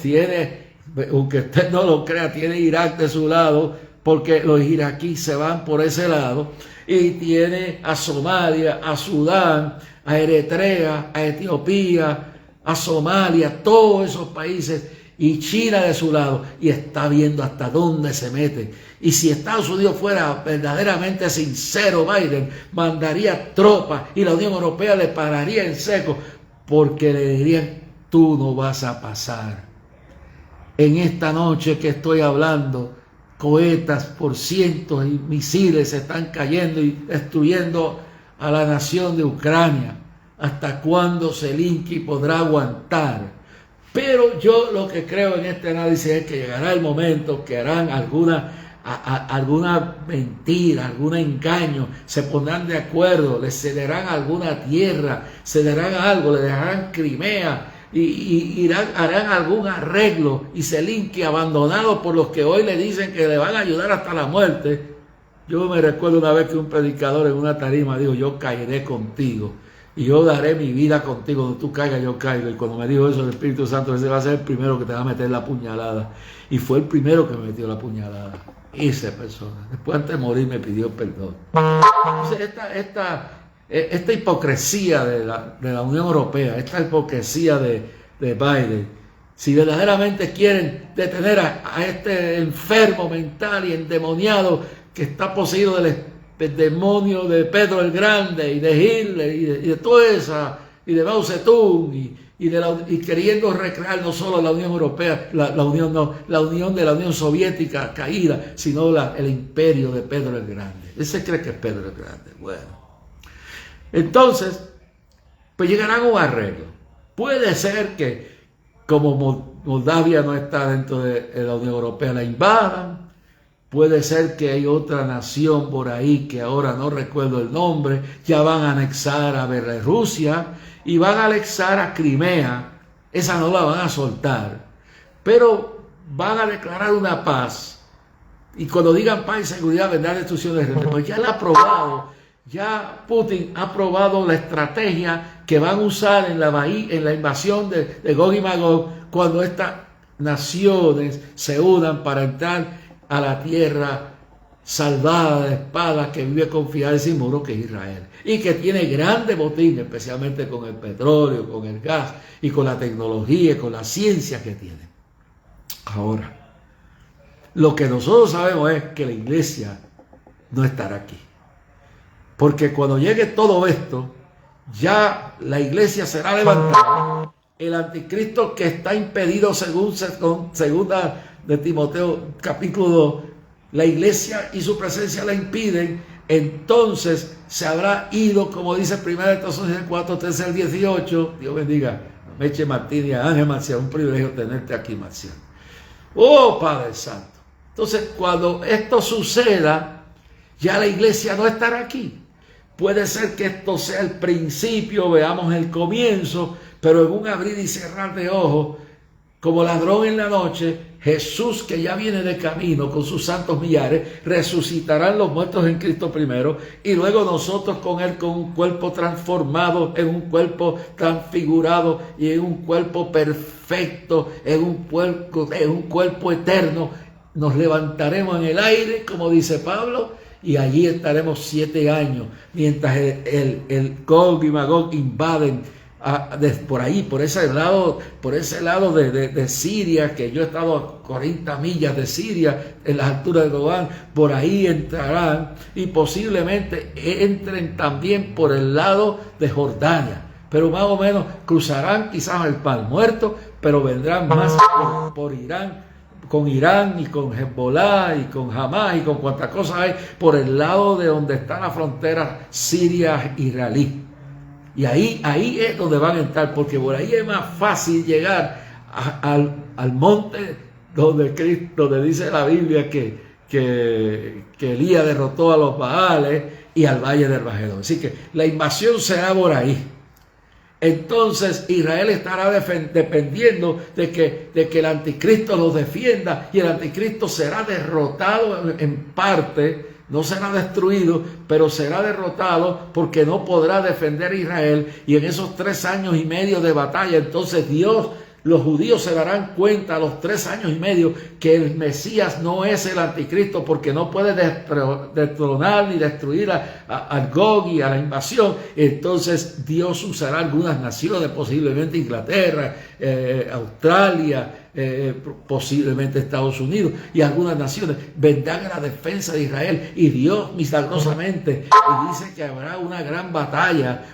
aunque usted no lo crea, tiene Irak de su lado, porque los iraquíes se van por ese lado, y tiene a Somalia, a Sudán, a Eritrea, a Etiopía, a Somalia, todos esos países, y China de su lado, y está viendo hasta dónde se mete. Y si Estados Unidos fuera verdaderamente sincero, Biden mandaría tropas y la Unión Europea le pararía en seco, porque le dirían: tú no vas a pasar. En esta noche que estoy hablando, cohetas por cientos y misiles están cayendo y destruyendo a la nación de Ucrania. ¿Hasta cuándo Zelensky podrá aguantar? Pero yo lo que creo en este análisis es que llegará el momento que harán alguna mentira, algún engaño, se pondrán de acuerdo, le cederán alguna tierra, cederán algo, le dejarán Crimea y harán algún arreglo, y Zelensky, abandonado por los que hoy le dicen que le van a ayudar hasta la muerte. Yo me recuerdo una vez que un predicador en una tarima dijo: yo caeré contigo y yo daré mi vida contigo, donde tú caigas yo caigo. Y cuando me dijo eso el Espíritu Santo, ese va a ser el primero que te va a meter la puñalada. Y fue el primero que me metió la puñalada, esa persona. Después, antes de morir, me pidió perdón. Entonces, esta hipocresía de la Unión Europea, esta hipocresía de Biden, si verdaderamente quieren detener a este enfermo mental y endemoniado que está poseído del demonio de Pedro el Grande y de Hitler y de toda esa, y de Mao Zedong, y queriendo recrear no solo la Unión Europea, la Unión de la Unión Soviética caída, sino el imperio de Pedro el Grande. Él se cree que es Pedro el Grande. Bueno, entonces, pues llegarán a un arreglo. Puede ser que, como Moldavia no está dentro de la Unión Europea, la invadan. Puede ser que hay otra nación por ahí que ahora no recuerdo el nombre, ya van a anexar a Bielorrusia y van a anexar a Crimea. Esa no la van a soltar, pero van a declarar una paz. Y cuando digan paz y seguridad, vendrá destrucción de Israel. Pues ya la ha aprobado, ya Putin ha aprobado la estrategia que van a usar en la invasión de Gog y Magog, cuando estas naciones se unan para entrar a la tierra salvada de espadas, que vive confiada y sin muro, que es Israel, y que tiene grandes botines, especialmente con el petróleo, con el gas y con la tecnología y con la ciencia que tiene. Ahora, lo que nosotros sabemos es que la iglesia no estará aquí, porque cuando llegue todo esto, ya la iglesia será levantada. El anticristo, que está impedido según segunda de Timoteo capítulo 2, la iglesia y su presencia la impiden, entonces se habrá ido, como dice 1 Tesalonicenses 4, 13 al 18. Dios bendiga a Meche Martínez y a Ángel Marcial, un privilegio tenerte aquí, Marcial. Oh, Padre Santo. Entonces, cuando esto suceda, ya la iglesia no estará aquí. Puede ser que esto sea el principio, veamos el comienzo, pero en un abrir y cerrar de ojos, Como ladrón en la noche, Jesús, que ya viene de camino con sus santos millares, resucitarán los muertos en Cristo primero, y luego nosotros con Él, con un cuerpo transformado, en un cuerpo transfigurado y en un cuerpo perfecto, en un cuerpo eterno, nos levantaremos en el aire, como dice Pablo, y allí estaremos 7 años, mientras el Gog y Magog invaden por ahí, por ese lado de Siria, que yo he estado a 40 millas de Siria, en las alturas de Golán. Por ahí entrarán y posiblemente entren también por el lado de Jordania, pero más o menos cruzarán quizás el Mar Muerto, pero vendrán más por Irán, con Irán y con Hezbollah y con Hamas y con cuantas cosas hay por el lado de donde está la frontera siria-israelí. Y ahí es donde van a entrar, porque por ahí es más fácil llegar al monte donde dice la Biblia que Elías derrotó a los Baales, y al valle del Armagedón. Así que la invasión será por ahí. Entonces Israel estará dependiendo de que el anticristo los defienda, y el anticristo será derrotado en parte. No será destruido, pero será derrotado, porque no podrá defender a Israel. Y en esos 3 años y medio de batalla, entonces los judíos se darán cuenta a los 3 años y medio que el Mesías no es el anticristo, porque no puede destronar ni destruir al Gog y a la invasión. Entonces Dios usará algunas naciones, posiblemente Inglaterra, Australia, posiblemente Estados Unidos, y algunas naciones vendrán a la defensa de Israel, y Dios milagrosamente dice que habrá una gran batalla,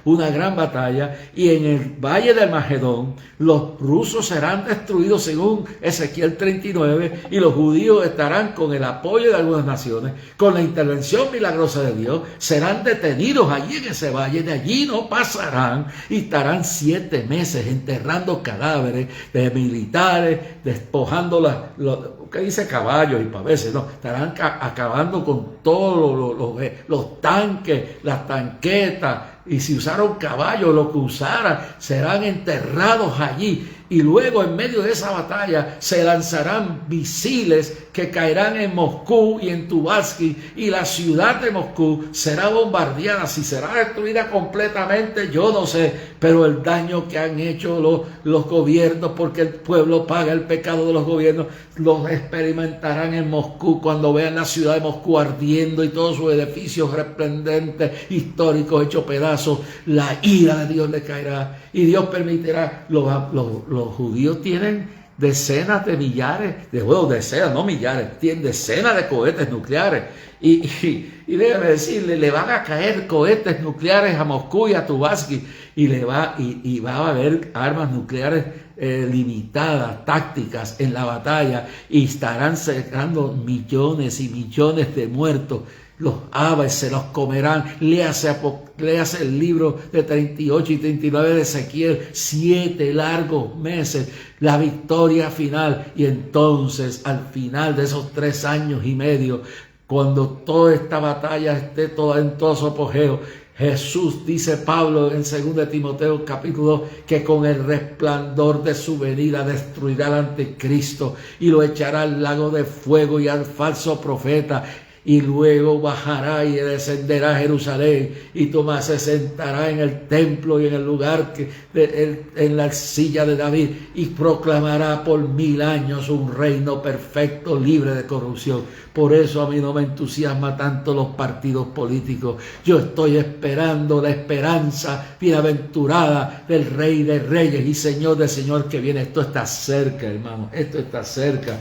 y en el valle del Armagedón los rusos serán destruidos según Ezequiel 39, y los judíos estarán con el apoyo de algunas naciones, con la intervención milagrosa de Dios, serán detenidos allí en ese valle, de allí no pasarán, y estarán 7 meses enterrando cadáveres de militares, despojando ¿qué dice? Caballos y paveses, no, estarán acabando con todos los tanques, las tanquetas, y si usaron caballos, lo que usaran, serán enterrados allí. Y luego, en medio de esa batalla, se lanzarán misiles que caerán en Moscú y en Tubalski, y la ciudad de Moscú será bombardeada. Si será destruida completamente, yo no sé, pero el daño que han hecho los gobiernos, porque el pueblo paga el pecado de los gobiernos, los experimentarán en Moscú cuando vean la ciudad de Moscú ardiendo y todos sus edificios resplendentes, históricos, hechos pedazos. La ira de Dios le caerá, y Dios permitirá. Los judíos tienen decenas de millares, decenas, no millares, tienen decenas de cohetes nucleares. Y déjame decirle, le van a caer cohetes nucleares a Moscú y a Tubalski, y va a haber armas nucleares limitadas, tácticas en la batalla, y estarán sacando millones y millones de muertos. Los aves se los comerán. Léase el libro de 38 y 39 de Ezequiel. 7 largos meses, la victoria final. Y entonces, al final de esos 3 años y medio, cuando toda esta batalla esté en todo su apogeo, Jesús, dice Pablo en 2 Timoteo capítulo 2, que con el resplandor de su venida destruirá al anticristo y lo echará al lago de fuego y al falso profeta. Y luego bajará y descenderá a Jerusalén, y Tomás se sentará en el templo y en el lugar en la silla de David, y proclamará por 1000 años un reino perfecto, libre de corrupción. Por eso a mí no me entusiasma tanto los partidos políticos. Yo estoy esperando la esperanza bienaventurada del Rey de Reyes y Señor de Señor que viene. Esto está cerca, hermano, esto está cerca.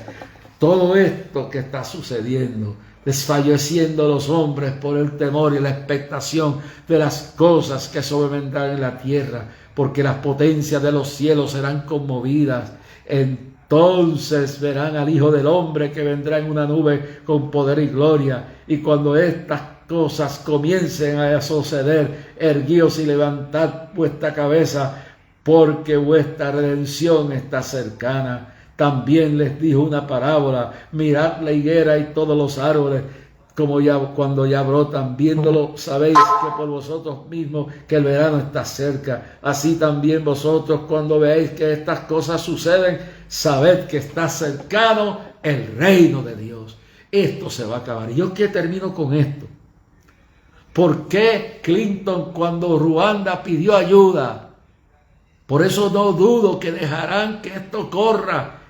Todo esto que está sucediendo, desfalleciendo los hombres por el temor y la expectación de las cosas que sobrevendrán en la tierra, porque las potencias de los cielos serán conmovidas. Entonces verán al Hijo del Hombre que vendrá en una nube con poder y gloria. Y cuando estas cosas comiencen a suceder, erguíos y levantad vuestra cabeza, porque vuestra redención está cercana. También les dijo una parábola: mirad la higuera y todos los árboles, como ya cuando ya brotan, viéndolo sabéis que por vosotros mismos que el verano está cerca. Así también vosotros cuando veáis que estas cosas suceden, sabed que está cercano el reino de Dios. Esto se va a acabar. Y yo que termino con esto. ¿Por qué Clinton cuando Ruanda pidió ayuda? Por eso no dudo que dejarán que esto corra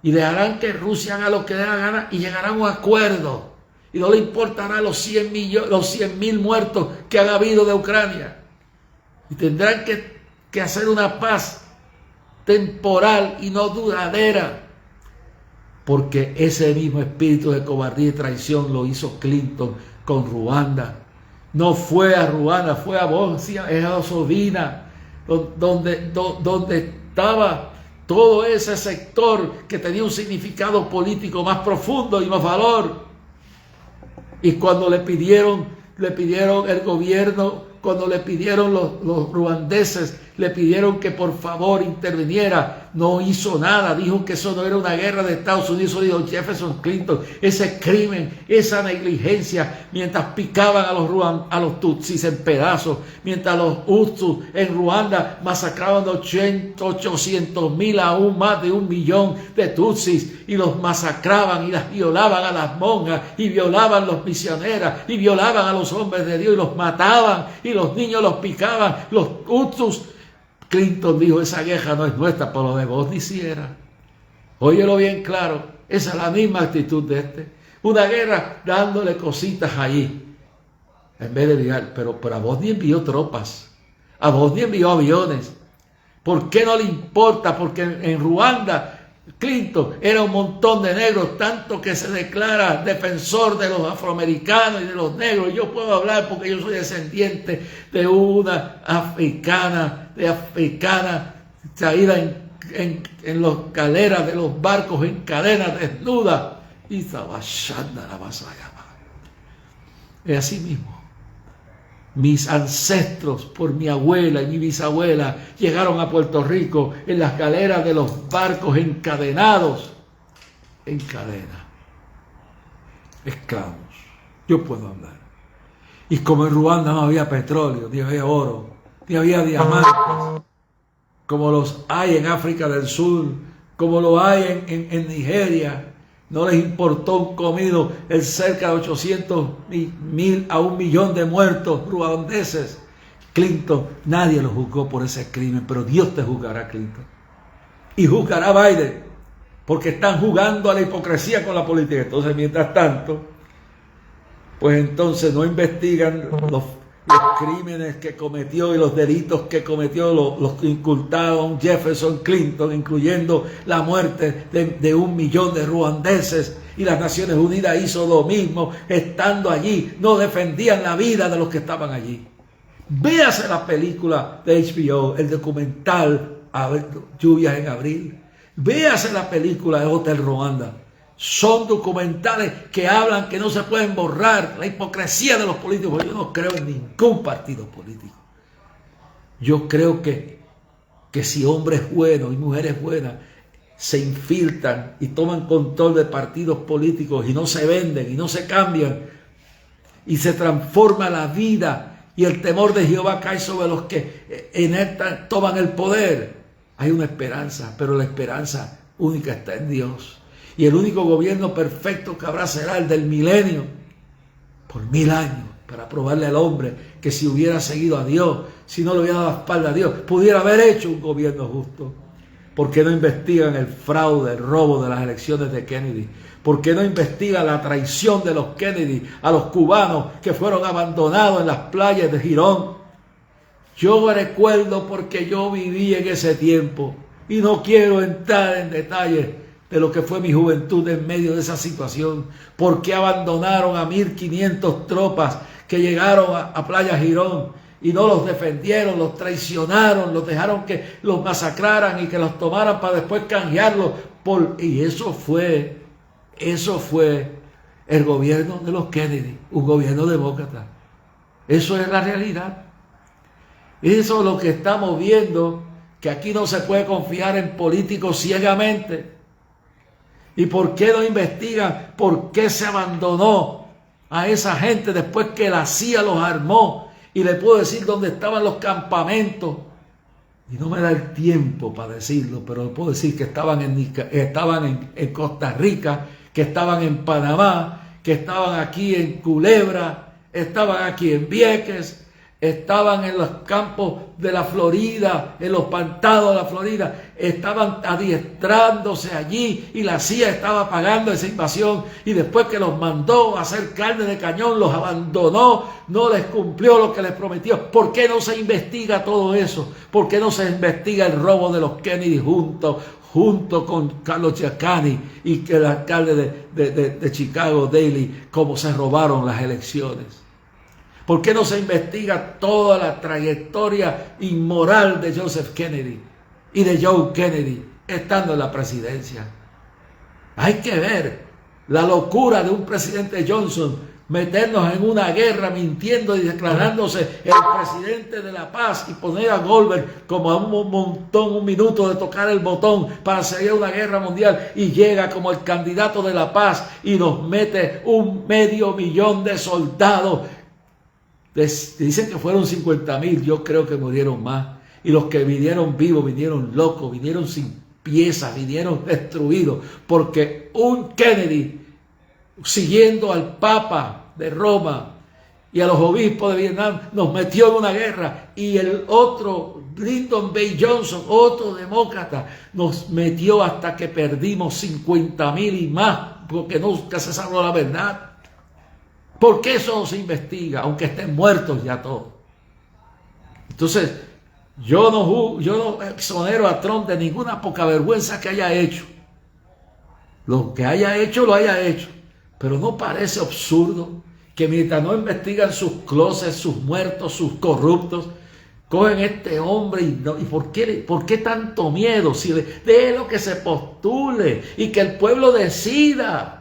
y dejarán que Rusia haga lo que dé la gana y llegarán a un acuerdo. Y no le importará los 100.000 muertos que han habido de Ucrania. Y tendrán que hacer una paz temporal y no duradera. Porque ese mismo espíritu de cobardía y traición lo hizo Clinton con Ruanda. No fue a Ruanda, fue a Bosnia, a Herzegovina, donde estaba todo ese sector que tenía un significado político más profundo y más valor. Y cuando le pidieron el gobierno, cuando le pidieron los ruandeses, le pidieron que por favor interviniera, no hizo nada, dijo que eso no era una guerra de Estados Unidos, eso dijo Jefferson Clinton, ese crimen, esa negligencia, mientras picaban a los tutsis en pedazos, mientras los Hutus en Ruanda masacraban 800.000, aún más de 1 millón de tutsis, y los masacraban y las violaban a las monjas, y violaban a los misioneras, y violaban a los hombres de Dios, y los mataban, y los niños los picaban, los Hutus. Clinton dijo, esa guerra no es nuestra, pero lo de Bosnia sí era. Óyelo bien claro, esa es la misma actitud de este. Una guerra dándole cositas allí, en vez de enviar, pero a Bosnia envió tropas, a Bosnia envió aviones. ¿Por qué no le importa? Porque en Ruanda Clinton era un montón de negros, tanto que se declara defensor de los afroamericanos y de los negros. Yo puedo hablar porque yo soy descendiente de una africana traída en las galeras de los barcos en cadenas desnudas. Y Zabashanda la vas a llamar. Es así mismo. Mis ancestros, por mi abuela y mi bisabuela, llegaron a Puerto Rico en las galeras de los barcos encadenados, en cadena, esclavos. Yo puedo hablar. Y como en Ruanda no había petróleo, ni había oro, ni había diamantes, como los hay en África del Sur, como lo hay en Nigeria, no les importó un comido el cerca de 800.000 a 1 millón de muertos ruandeses. Clinton, nadie lo juzgó por ese crimen, pero Dios te juzgará, Clinton. Y juzgará a Biden, porque están jugando a la hipocresía con la política. Entonces, mientras tanto, pues entonces no investigan los crímenes que cometió y los delitos que cometió los incultados Jefferson Clinton, incluyendo la muerte de 1 millón de ruandeses, y las Naciones Unidas hizo lo mismo, estando allí, no defendían la vida de los que estaban allí. Véase la película de HBO, el documental Lluvias en Abril, véase la película de Hotel Ruanda. Son documentales que hablan que no se pueden borrar la hipocresía de los políticos. Yo no creo en ningún partido político. Yo creo que si hombres buenos y mujeres buenas se infiltran y toman control de partidos políticos y no se venden y no se cambian y se transforma la vida y el temor de Jehová cae sobre los que toman el poder, hay una esperanza, pero la esperanza única está en Dios. Y el único gobierno perfecto que habrá será el del milenio, por 1000 años, para probarle al hombre que si hubiera seguido a Dios, si no le hubiera dado la espalda a Dios, pudiera haber hecho un gobierno justo. ¿Por qué no investigan el fraude, el robo de las elecciones de Kennedy? ¿Por qué no investigan la traición de los Kennedy a los cubanos que fueron abandonados en las playas de Girón? Yo recuerdo porque yo viví en ese tiempo y no quiero entrar en detalles de lo que fue mi juventud en medio de esa situación. ¿Por qué abandonaron a 1.500 tropas que llegaron a Playa Girón y no los defendieron, los traicionaron, los dejaron que los masacraran y que los tomaran para después canjearlos? Y eso fue el gobierno de los Kennedy, un gobierno demócrata. Eso es la realidad. Eso es lo que estamos viendo, que aquí no se puede confiar en políticos ciegamente. ¿Y por qué no investigan por qué se abandonó a esa gente después que la CIA los armó, y le puedo decir dónde estaban los campamentos, y no me da el tiempo para decirlo, pero le puedo decir que estaban en Costa Rica, que estaban en Panamá, que estaban aquí en Culebra, estaban aquí en Vieques, estaban en los campos de la Florida, en los pantanos de la Florida, estaban adiestrándose allí, y la CIA estaba pagando esa invasión, y después que los mandó a hacer carne de cañón, los abandonó, no les cumplió lo que les prometió. ¿Por qué no se investiga todo eso? ¿Por qué no se investiga el robo de los Kennedy junto con Carlos Giuliani y el alcalde de Chicago, Daley, cómo se robaron las elecciones? ¿Por qué no se investiga toda la trayectoria inmoral de Joseph Kennedy y de Joe Kennedy estando en la presidencia? Hay que ver la locura de un presidente Johnson, meternos en una guerra mintiendo y declarándose el presidente de la paz, y poner a Goldberg como a un minuto de tocar el botón para seguir una guerra mundial, y llega como el candidato de la paz y nos mete 500,000 de soldados. Dicen que fueron 50,000, yo creo que murieron más. Y los que vinieron vivos, vinieron locos, vinieron sin piezas, vinieron destruidos. Porque un Kennedy, siguiendo al Papa de Roma y a los obispos de Vietnam, nos metió en una guerra. Y el otro, Lyndon B. Johnson, otro demócrata, nos metió hasta que perdimos 50,000 y más, porque nunca se sabrá la verdad. ¿Por qué eso no se investiga, aunque estén muertos ya todos? Entonces, yo no exonero a Trump de ninguna poca vergüenza que haya hecho. Lo que haya hecho, lo haya hecho. Pero ¿no parece absurdo que mientras no investigan sus closets, sus muertos, sus corruptos, cogen este hombre y ¿por qué tanto miedo? Si de lo que se postule y que el pueblo decida.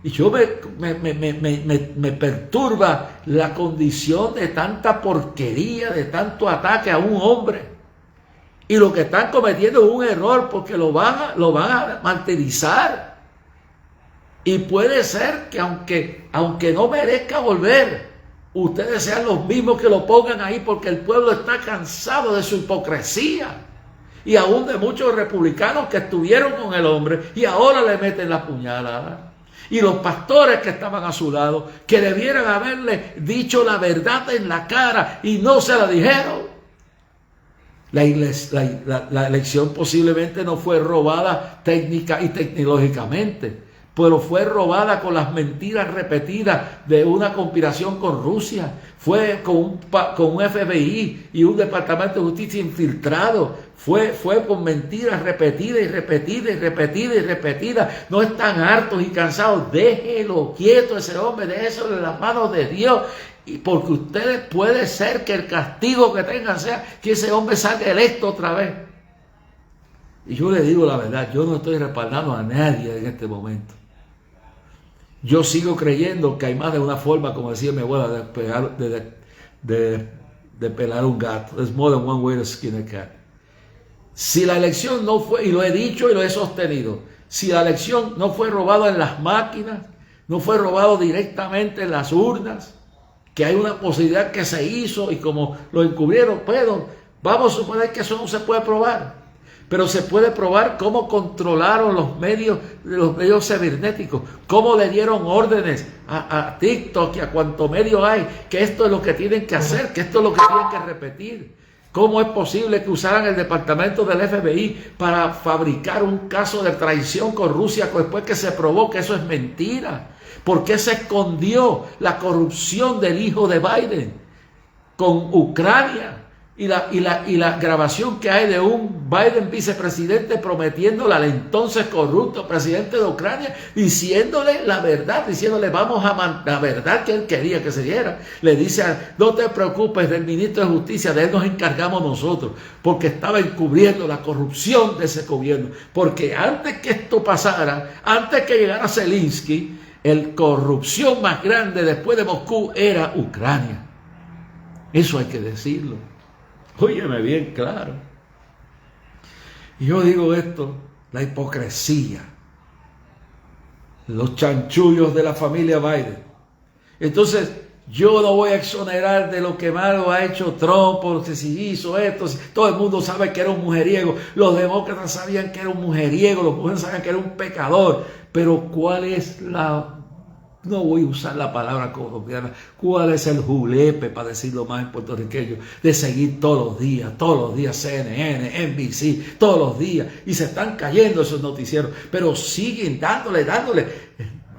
Y yo me perturba la condición de tanta porquería, de tanto ataque a un hombre. Y lo que están cometiendo es un error, porque lo van a martirizar. Y puede ser que aunque no merezca volver, ustedes sean los mismos que lo pongan ahí, porque el pueblo está cansado de su hipocresía. Y aún de muchos republicanos que estuvieron con el hombre y ahora le meten la puñalada. Y los pastores que estaban a su lado, que debieran haberle dicho la verdad en la cara y no se la dijeron. La elección posiblemente no fue robada técnica y tecnológicamente, pero fue robada con las mentiras repetidas de una conspiración con Rusia. Fue con un FBI y un Departamento de Justicia infiltrado. Fue con mentiras repetidas y repetidas y repetidas y repetidas. No están hartos y cansados. Déjelo quieto ese hombre, déjelo en las manos de Dios. Y porque ustedes, puede ser que el castigo que tengan sea que ese hombre salga electo otra vez. Y yo le digo la verdad, yo no estoy respaldando a nadie en este momento. Yo sigo creyendo que hay más de una forma, como decía mi abuela, de pelar un gato. There's more than one way to skin a cat. Si la elección no fue, y lo he dicho y lo he sostenido, si la elección no fue robada en las máquinas, no fue robado directamente en las urnas, que hay una posibilidad que se hizo y como lo encubrieron, vamos a suponer que eso no se puede probar. Pero se puede probar cómo controlaron los medios cibernéticos, cómo le dieron órdenes a TikTok y a cuanto medio hay, que esto es lo que tienen que hacer, que esto es lo que tienen que repetir. ¿Cómo es posible que usaran el departamento del FBI para fabricar un caso de traición con Rusia después que se probó que eso es mentira? ¿Por qué se escondió la corrupción del hijo de Biden con Ucrania? Y la grabación que hay de un Biden vicepresidente prometiéndole al entonces corrupto presidente de Ucrania, diciéndole la verdad, diciéndole la verdad que él quería que se diera. Le dice, no te preocupes del ministro de Justicia, de él nos encargamos nosotros, porque estaba encubriendo la corrupción de ese gobierno. Porque antes que esto pasara, antes que llegara Zelensky, la corrupción más grande después de Moscú era Ucrania. Eso hay que decirlo. Óyeme bien claro. Y yo digo esto, la hipocresía, los chanchullos de la familia Biden Entonces, yo no voy a exonerar de lo que malo ha hecho Trump, porque si hizo esto, todo el mundo sabe que era un mujeriego, los demócratas sabían que era un mujeriego, los demócratas sabían que era un pecador, pero ¿cuál es no voy a usar la palabra colombiana, cuál es el julepe, para decirlo más en puertorriqueño, de seguir todos los días CNN, NBC, todos los días, y se están cayendo esos noticieros, pero siguen dándole,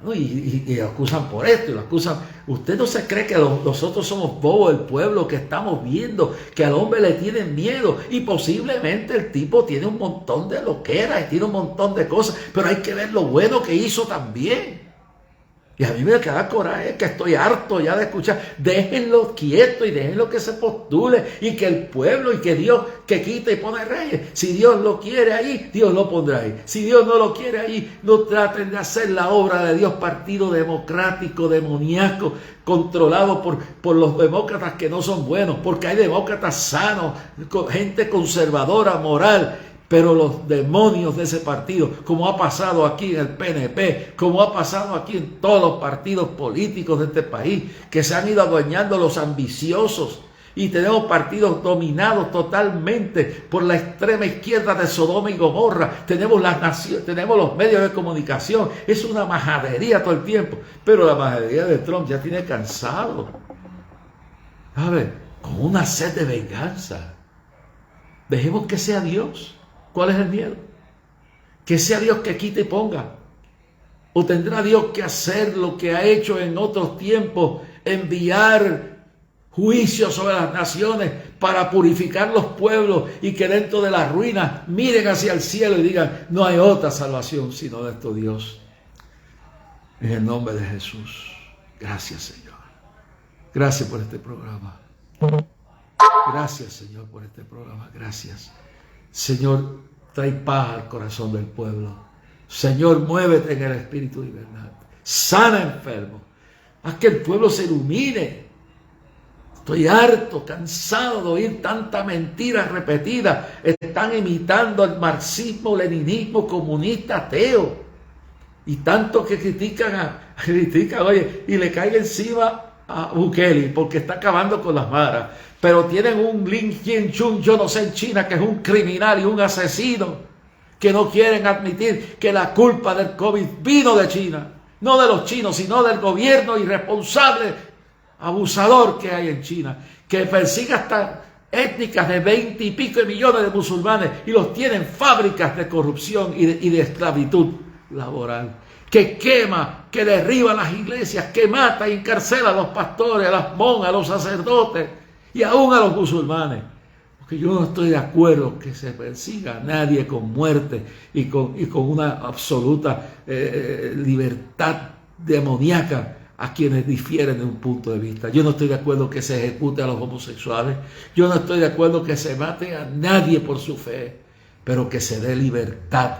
¿no? Y lo acusan por esto, y lo acusan. Usted no se cree que nosotros somos bobos, el pueblo, que estamos viendo que al hombre le tienen miedo, y posiblemente el tipo tiene un montón de loqueras y tiene un montón de cosas, pero hay que ver lo bueno que hizo también. Y a mí me queda coraje, que estoy harto ya de escuchar. Déjenlo quieto y déjenlo que se postule, y que el pueblo y que Dios que quita y pone reyes. Si Dios lo quiere ahí, Dios lo pondrá ahí. Si Dios no lo quiere ahí, no traten de hacer la obra de Dios, partido democrático, demoníaco, controlado por los demócratas que no son buenos, porque hay demócratas sanos, gente conservadora, moral. Pero los demonios de ese partido, como ha pasado aquí en el PNP, como ha pasado aquí en todos los partidos políticos de este país, que se han ido adueñando los ambiciosos, y tenemos partidos dominados totalmente por la extrema izquierda de Sodoma y Gomorra, tenemos los medios de comunicación, es una majadería todo el tiempo, pero la majadería de Trump ya tiene cansado, ¿sabes? Con una sed de venganza. Dejemos que sea Dios. ¿Cuál es el miedo? Que sea Dios que quite y ponga. ¿O tendrá Dios que hacer lo que ha hecho en otros tiempos? Enviar juicio sobre las naciones para purificar los pueblos, y que dentro de las ruinas miren hacia el cielo y digan: no hay otra salvación sino de nuestro Dios. En el nombre de Jesús. Gracias, Señor. Gracias por este programa. Gracias, Señor, por este programa. Gracias. Señor, trae paz al corazón del pueblo. Señor, muévete en el espíritu de verdad. Sana enfermos. Haz que el pueblo se ilumine. Estoy harto, cansado de oír tanta mentira repetida. Están imitando el marxismo, leninismo, comunista, ateo. Y tanto que critican, oye, y le caen encima a Bukele porque está acabando con las maras. Pero tienen un Lin Jianchun, yo no sé, en China, que es un criminal y un asesino, que no quieren admitir que la culpa del COVID vino de China. No de los chinos, sino del gobierno irresponsable, abusador que hay en China, que persigue hasta étnicas de 20 y pico de millones de musulmanes y los tiene en fábricas de corrupción y de esclavitud laboral, que quema, que derriba las iglesias, que mata y encarcela a los pastores, a las monjas, a los sacerdotes y aún a los musulmanes. Porque yo no estoy de acuerdo que se persiga a nadie con muerte y con una absoluta libertad demoníaca a quienes difieren de un punto de vista. Yo no estoy de acuerdo que se ejecute a los homosexuales. Yo no estoy de acuerdo que se mate a nadie por su fe, pero que se dé libertad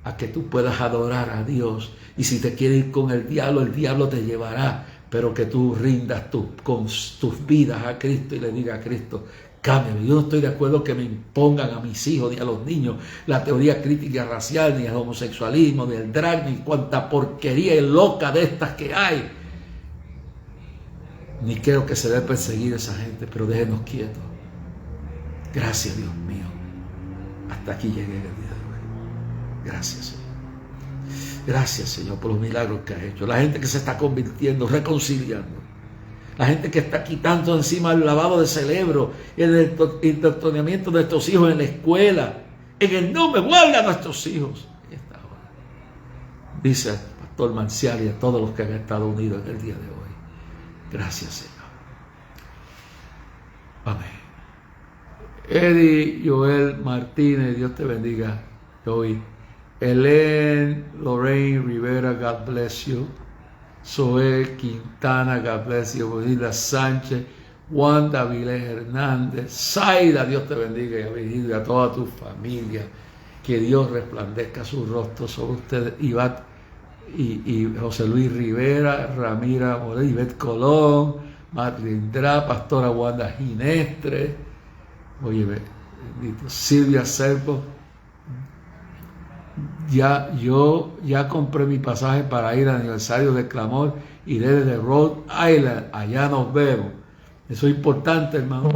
a que tú puedas adorar a Dios. Y si te quieres ir con el diablo te llevará, pero que tú rindas con tus vidas a Cristo y le digas a Cristo: cámbiame. Yo no estoy de acuerdo que me impongan a mis hijos ni a los niños la teoría crítica racial, ni el homosexualismo, ni el drag, ni cuanta porquería loca de estas que hay. Ni creo que se debe perseguir a esa gente, pero déjenos quietos. Gracias, Dios mío. Hasta aquí llegué el día de hoy. Gracias, Señor. Gracias, Señor, por los milagros que has hecho. La gente que se está convirtiendo, reconciliando. La gente que está quitando encima el lavado de cerebro, el indoctrinamiento de nuestros hijos en la escuela. En el nombre, guarda a nuestros hijos. En esta hora. Dice el pastor Marcial y a todos los que han estado unidos en el día de hoy. Gracias, Señor. Amén. Eddie Joel Martínez, Dios te bendiga hoy. Helen Lorraine Rivera, God bless you. Zoe Quintana, God bless you. Virginia Sánchez, Wanda Vilés Hernández, Zaida, Dios te bendiga, y a Virginia, a toda tu familia. Que Dios resplandezca su rostro sobre ustedes. Iván y José Luis Rivera, Ramira Morel, Ivette Colón, Marlindra, Pastora Wanda Ginestre, oye, bendito, Silvia Servo, Yo ya compré mi pasaje para ir al aniversario del Clamor. Iré desde Rhode Island. Allá nos vemos. Eso es importante, hermano.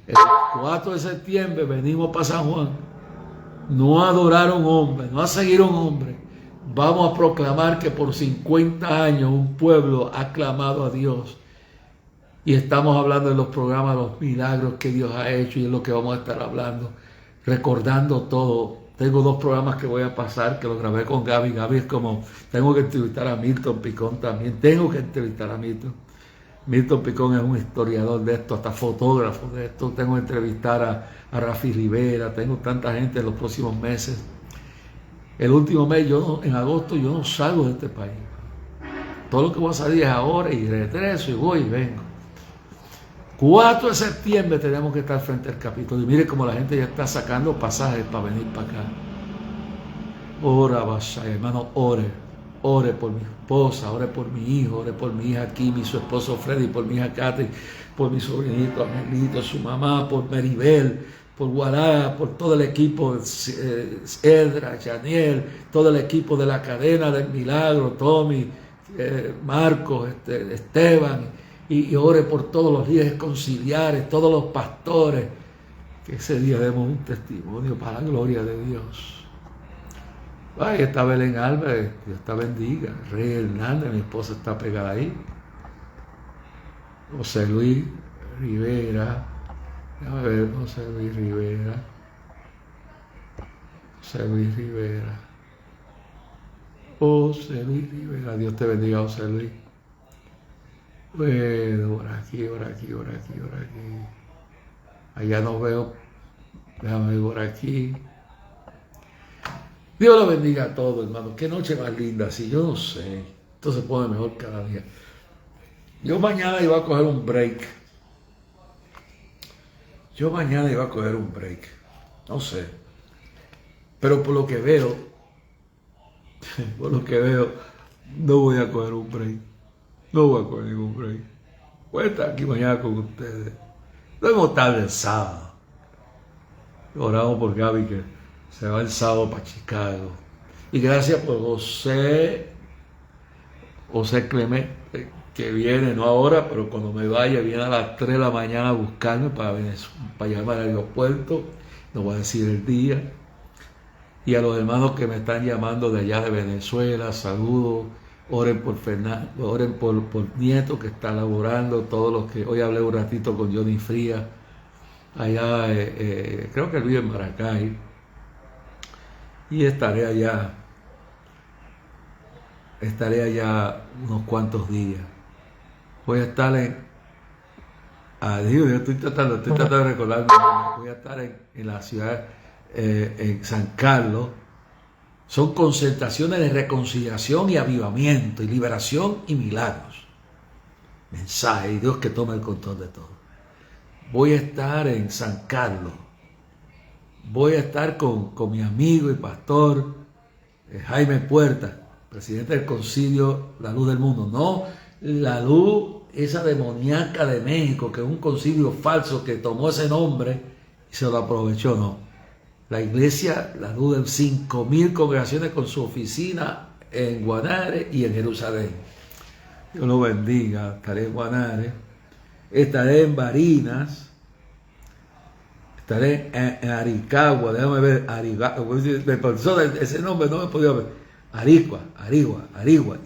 El 4 de septiembre venimos para San Juan. No a adorar a un hombre, no a seguir a un hombre. Vamos a proclamar que por 50 años un pueblo ha clamado a Dios. Y estamos hablando de los programas, los milagros que Dios ha hecho, y es lo que vamos a estar hablando, recordando todo. Tengo 2 programas que voy a pasar, que los grabé con Gaby. Gaby es como, tengo que entrevistar a Milton Picón también, tengo que entrevistar a Milton. Milton Picón es un historiador de esto, hasta fotógrafo de esto. Tengo que entrevistar a Rafi Rivera, tengo tanta gente en los próximos meses. El último mes, en agosto, yo no salgo de este país. Todo lo que voy a salir es ahora y regreso y voy y vengo. 4 de septiembre tenemos que estar frente al Capitolio. Y mire cómo la gente ya está sacando pasajes para venir para acá. Ora, vaya, hermano, ore por mi esposa, ore por mi hijo, ore por mi hija Kimi, su esposo Freddy, por mi hija Katy, por mi sobrinito Amelito, su mamá, por Maribel, por Guará, por todo el equipo, Edra, Janiel, todo el equipo de la cadena del milagro, Tommy, Marcos, Esteban, y ore por todos los líderes conciliares, todos los pastores, que ese día demos un testimonio para la gloria de Dios. Ay, está Belén Álvarez, Dios te bendiga. Rey Hernández, mi esposa está pegada ahí. José Luis Rivera, déjame ver, José Luis Rivera. José Luis Rivera, Dios te bendiga, José Luis. Bueno, por aquí. Allá nos veo, déjame ver por aquí. Dios lo bendiga a todos, hermano. Qué noche más linda, sí, yo no sé. Esto se pone mejor cada día. Yo mañana iba a coger un break. No sé. Pero por lo que veo, no voy a coger un break. No voy a coger ningún break. Voy a estar aquí mañana con ustedes. Luego tarde el sábado. Oramos por Gaby, que se va el sábado para Chicago. Y gracias por José Clemente, que viene, no ahora, pero cuando me vaya, viene a las 3 de la mañana a buscarme para llevarme al aeropuerto. No voy a decir el día. Y a los hermanos que me están llamando de allá de Venezuela, saludos. Oren por Fernando, oren por Nieto, que está laborando. Todos los que hoy hablé un ratito con Johnny Frías, allá, creo que él vive en Maracay. Y estaré allá unos cuantos días. Voy a estar yo estoy tratando de recordarme. Voy a estar en la ciudad, en San Carlos. Son concentraciones de reconciliación y avivamiento, y liberación y milagros. Mensaje, y Dios que toma el control de todo. Voy a estar en San Carlos. Voy a estar con mi amigo y pastor Jaime Puerta, presidente del Concilio La Luz del Mundo. No la luz, esa demoníaca de México, que es un concilio falso que tomó ese nombre y se lo aprovechó, no. La iglesia, La Luz de 5,000 congregaciones con su oficina en Guanare y en Jerusalén. Dios lo bendiga. Estaré en Guanare, estaré en Barinas, estaré en Aricagua. Déjame ver, ese nombre no me podía ver. Arigua.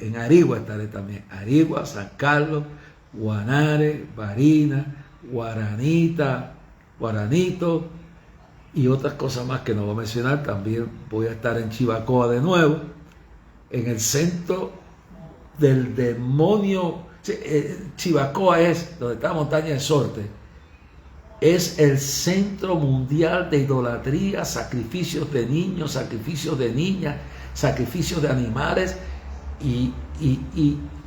En Arigua estaré también. Arigua, San Carlos, Guanare, Barinas, Guaranito, y otras cosas más que no voy a mencionar. También voy a estar en Chivacoa de nuevo, en el centro del demonio. Chivacoa es donde está la montaña del Sorte. Es el centro mundial de idolatría, sacrificios de niños, sacrificios de niñas, sacrificios de animales, y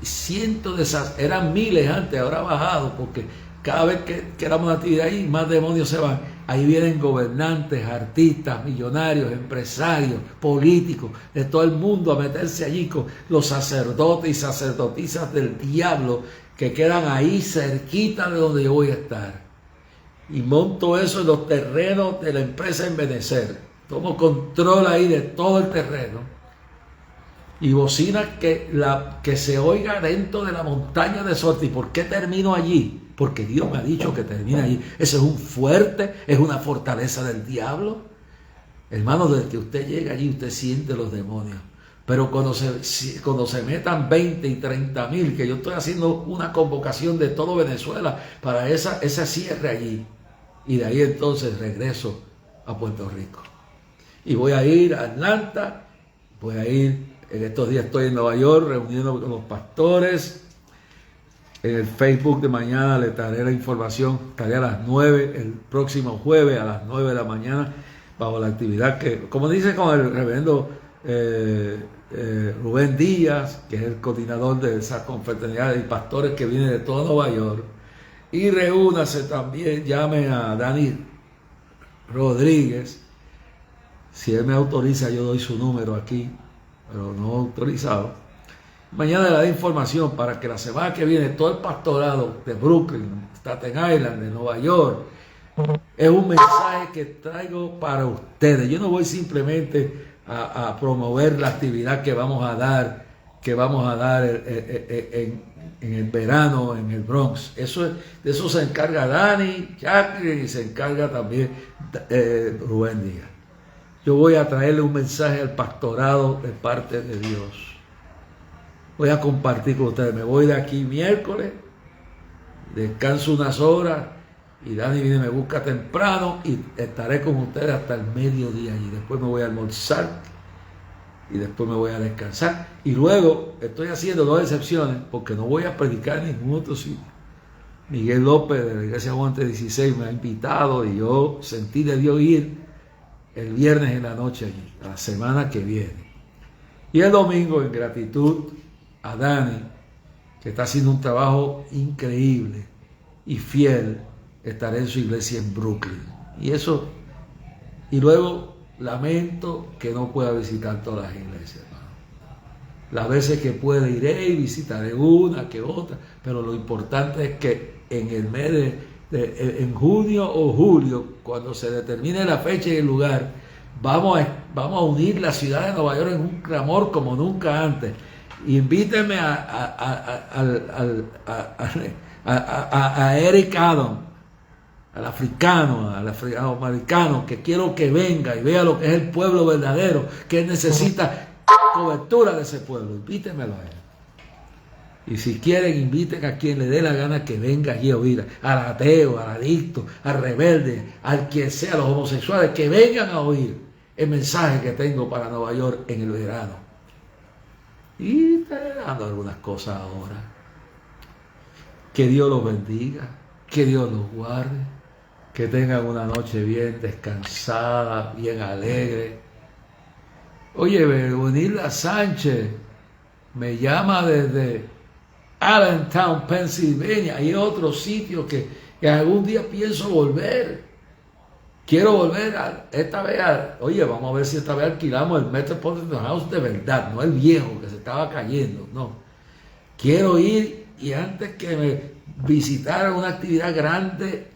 cientos de esas, eran miles antes, ahora ha bajado, porque cada vez que damos una actividad ahí, más demonios se van. Ahí vienen gobernantes, artistas, millonarios, empresarios, políticos, de todo el mundo a meterse allí con los sacerdotes y sacerdotisas del diablo que quedan ahí cerquita de donde yo voy a estar. Y monto eso en los terrenos de la empresa en Benecer. Tomo control ahí de todo el terreno. y bocinas que se oiga dentro de la montaña de Sorte. ¿Y por qué termino allí? Porque Dios me ha dicho que termine allí. Eso es un fuerte, es una fortaleza del diablo. Hermano, desde que usted llega allí, usted siente los demonios. Pero cuando se metan 20 y 30 mil, que yo estoy haciendo una convocación de todo Venezuela para ese cierre allí. Y de ahí entonces regreso a Puerto Rico. Y voy a ir a Atlanta, voy a ir, en estos días estoy en Nueva York reuniéndome con los pastores. En el Facebook de mañana le daré la información, estaré a las 9, el próximo jueves a las 9 de la mañana, bajo la actividad que, como dice con el reverendo Rubén Díaz, que es el coordinador de esa confraternidad de pastores que viene de toda Nueva York, y reúnase también, llame a Dani Rodríguez, si él me autoriza yo doy su número aquí, pero no autorizado. Mañana le daré información para que la semana que viene todo el pastorado de Brooklyn, Staten Island, de Nueva York, es un mensaje que traigo para ustedes. Yo no voy simplemente a promover la actividad que vamos a dar en el verano en el Bronx. De eso se encarga Dani, Jacqueline, y se encarga también Rubén Díaz. Yo voy a traerle un mensaje al pastorado de parte de Dios. Voy a compartir con ustedes. Me voy de aquí miércoles, descanso unas horas y Dani viene y me busca temprano y estaré con ustedes hasta el mediodía y después me voy a almorzar y después me voy a descansar. Y luego estoy haciendo 2 excepciones porque no voy a predicar en ningún otro sitio. Miguel López de la Iglesia Monte 16 me ha invitado y yo sentí de Dios ir el viernes en la noche allí, la semana que viene. Y el domingo, en gratitud a Dani, que está haciendo un trabajo increíble y fiel, estaré en su iglesia en Brooklyn. Y luego lamento que no pueda visitar todas las iglesias, hermano. Las veces que pueda iré y visitaré una que otra, pero lo importante es que en el mes en junio o julio, cuando se determine la fecha y el lugar, vamos a unir la ciudad de Nueva York en un clamor como nunca antes. Invítenme a Eric Adam, al afroamericano, que quiero que venga y vea lo que es el pueblo verdadero, que él necesita cobertura de ese pueblo. Invítenmelo a él. Y si quieren, inviten a quien le dé la gana que venga allí a oír, al ateo, al adicto, al rebelde, al quien sea, a los homosexuales, que vengan a oír el mensaje que tengo para Nueva York en el verano. Y estaré dando algunas cosas ahora. Que Dios los bendiga, que Dios los guarde, que tengan una noche bien descansada, bien alegre. Oye, Benilda Sánchez me llama desde Allentown, Pennsylvania, y otros sitios que algún día pienso volver. Quiero volver esta vez oye, vamos a ver si esta vez alquilamos el Metropolitan House de verdad, no el viejo que se estaba cayendo, no. Quiero ir y antes que me visitara una actividad grande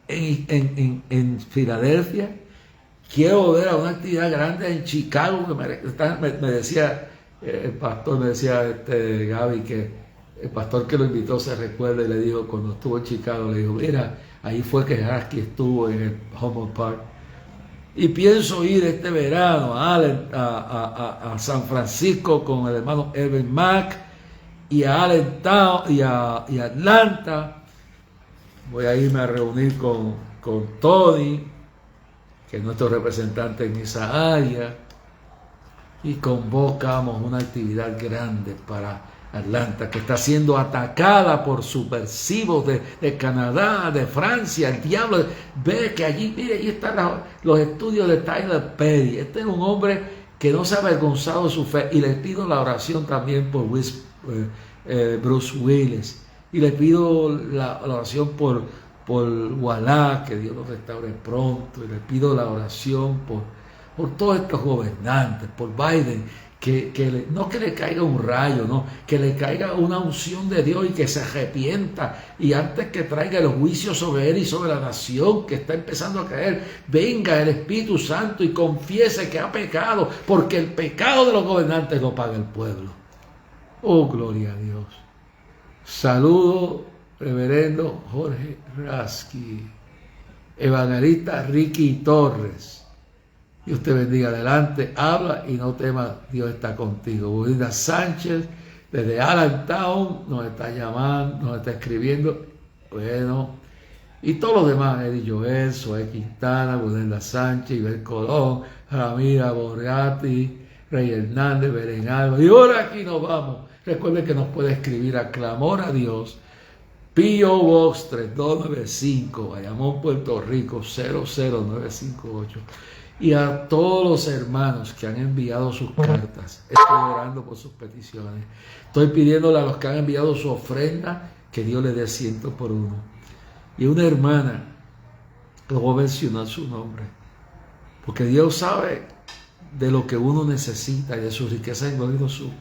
en Filadelfia, quiero volver a una actividad grande en Chicago, que me decía el pastor, me decía Gaby, que el pastor que lo invitó se recuerda y le dijo, cuando estuvo en Chicago, le dijo, mira, ahí fue que Husky estuvo en el Humboldt Park. Y pienso ir este verano a San Francisco con el hermano Evan Mack y a Allentown y a Atlanta. Voy a irme a reunir con Tony, que es nuestro representante en esa área, y convocamos una actividad grande para Atlanta, que está siendo atacada por subversivos de Canadá, de Francia. El diablo ve que allí, mire, allí están los estudios de Tyler Perry. Este es un hombre que no se ha avergonzado de su fe, y le pido la oración también por Bruce Willis, y le pido la oración por Wallah, que Dios lo restaure pronto, y le pido la oración por todos estos gobernantes, por Biden, no que le caiga un rayo, no, que le caiga una unción de Dios y que se arrepienta, y antes que traiga el juicio sobre él y sobre la nación que está empezando a caer, venga el Espíritu Santo y confiese que ha pecado, porque el pecado de los gobernantes lo paga el pueblo. Oh, gloria a Dios. Saludo, reverendo Jorge Rasky, evangelista Ricky Torres. Dios te bendiga. Adelante, habla y no temas, Dios está contigo. Burinda Sánchez, desde Allentown, nos está llamando, nos está escribiendo. Bueno, y todos los demás, Eddie Joel, Zoe Quintana, Burinda Sánchez, Ibel Colón, Ramira Borgatti, Rey Hernández, Beren Alba. Y ahora aquí nos vamos. Recuerden que nos puede escribir a Clamor a Dios, P.O. Box 3295, Bayamón, Puerto Rico, 00958. Y a todos los hermanos que han enviado sus cartas, estoy orando por sus peticiones. Estoy pidiéndole a los que han enviado su ofrenda que Dios le dé 100 por uno. Y una hermana, no voy a mencionar su nombre, porque Dios sabe de lo que uno necesita y de su riqueza en gloria y supo.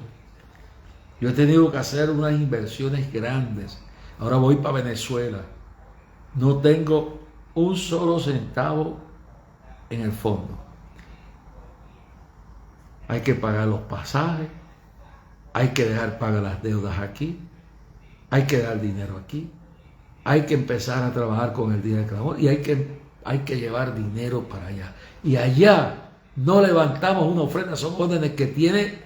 Yo he tenido que hacer unas inversiones grandes. Ahora voy para Venezuela. No tengo un solo centavo en el fondo. Hay que pagar los pasajes, hay que dejar pagar las deudas aquí, hay que dar dinero aquí, hay que empezar a trabajar con el día de clamor y hay que llevar dinero para allá. Y allá no levantamos una ofrenda, son órdenes que tiene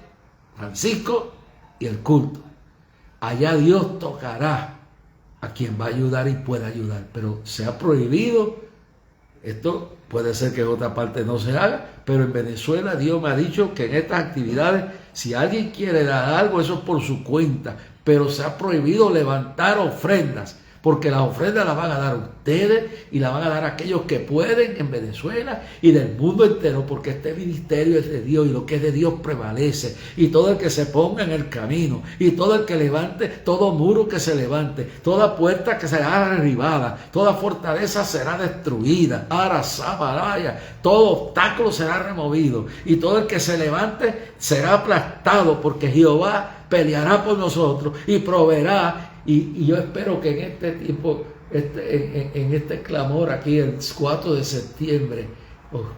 Francisco y el culto. Allá Dios tocará a quien va a ayudar y pueda ayudar, pero se ha prohibido. Esto puede ser que en otra parte no se haga, pero en Venezuela Dios me ha dicho que en estas actividades, si alguien quiere dar algo, eso es por su cuenta, pero se ha prohibido levantar ofrendas, porque las ofrendas las van a dar ustedes y las van a dar aquellos que pueden en Venezuela y del mundo entero, porque este ministerio es de Dios y lo que es de Dios prevalece, y todo el que se ponga en el camino y todo el que levante, todo muro que se levante, toda puerta que será derribada, toda fortaleza será destruida, todo obstáculo será removido y todo el que se levante será aplastado, porque Jehová peleará por nosotros y proveerá. Y yo espero que en este tiempo, en este clamor aquí el 4 de septiembre,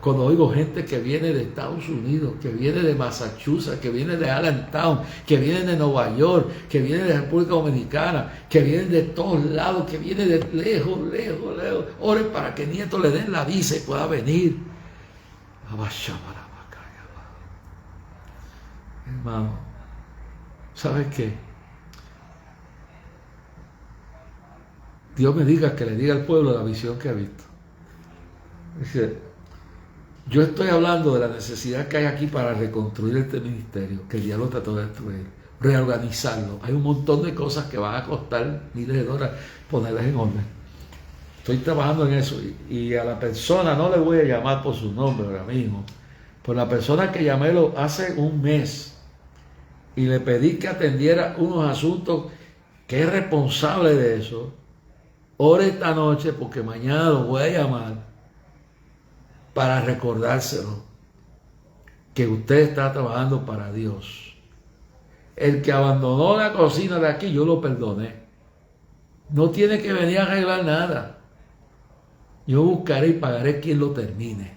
cuando oigo gente que viene de Estados Unidos, que viene de Massachusetts, que viene de Allentown, que viene de Nueva York, que viene de República Dominicana, que viene de todos lados, que viene de lejos, oren para que Nieto le den la visa y pueda venir. Hermano, ¿sabes qué? Dios me diga que le diga al pueblo la visión que ha visto. Dice, yo estoy hablando de la necesidad que hay aquí para reconstruir este ministerio, que el diablo trató de destruir, reorganizarlo. Hay un montón de cosas que van a costar miles de dólares ponerlas en orden. Estoy trabajando en eso y a la persona, no le voy a llamar por su nombre ahora mismo, por la persona que llamé hace un mes y le pedí que atendiera unos asuntos que es responsable de eso. Ore esta noche porque mañana lo voy a llamar para recordárselo que usted está trabajando para Dios. El que abandonó la cocina de aquí, yo lo perdoné. No tiene que venir a arreglar nada. Yo buscaré y pagaré quien lo termine.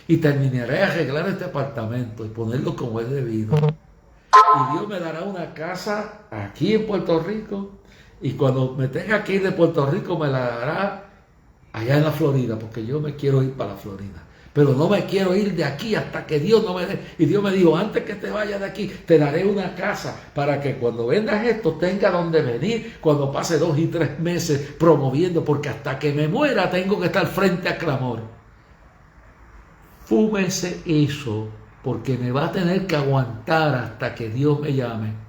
Y terminaré de arreglar este apartamento y ponerlo como es debido. Y Dios me dará una casa aquí en Puerto Rico. Y cuando me tenga que ir de Puerto Rico me la dará allá en la Florida, porque yo me quiero ir para la Florida. Pero no me quiero ir de aquí hasta que Dios no me dé. Y Dios me dijo, antes que te vayas de aquí, te daré una casa para que cuando vendas esto tenga donde venir, cuando pase 2 y 3 meses promoviendo, porque hasta que me muera tengo que estar frente a clamor. Fúmese eso, porque me va a tener que aguantar hasta que Dios me llame.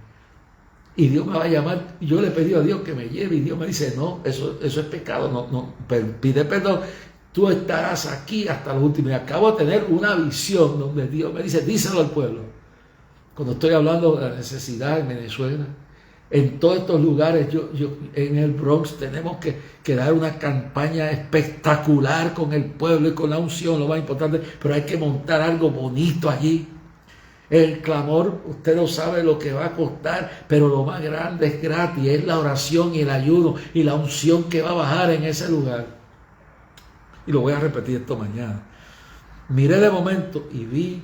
Y Dios me va a llamar. Yo le pedí a Dios que me lleve y Dios me dice, no, eso es pecado, no, pide perdón. Tú estarás aquí hasta lo último. Y acabo de tener una visión donde Dios me dice, díselo al pueblo. Cuando estoy hablando de la necesidad en Venezuela, en todos estos lugares, yo en el Bronx tenemos que dar una campaña espectacular con el pueblo y con la unción, lo más importante, pero hay que montar algo bonito allí. El clamor, usted no sabe lo que va a costar, pero lo más grande es gratis, es la oración y el ayuno y la unción que va a bajar en ese lugar. Y lo voy a repetir esto mañana. Miré de momento y vi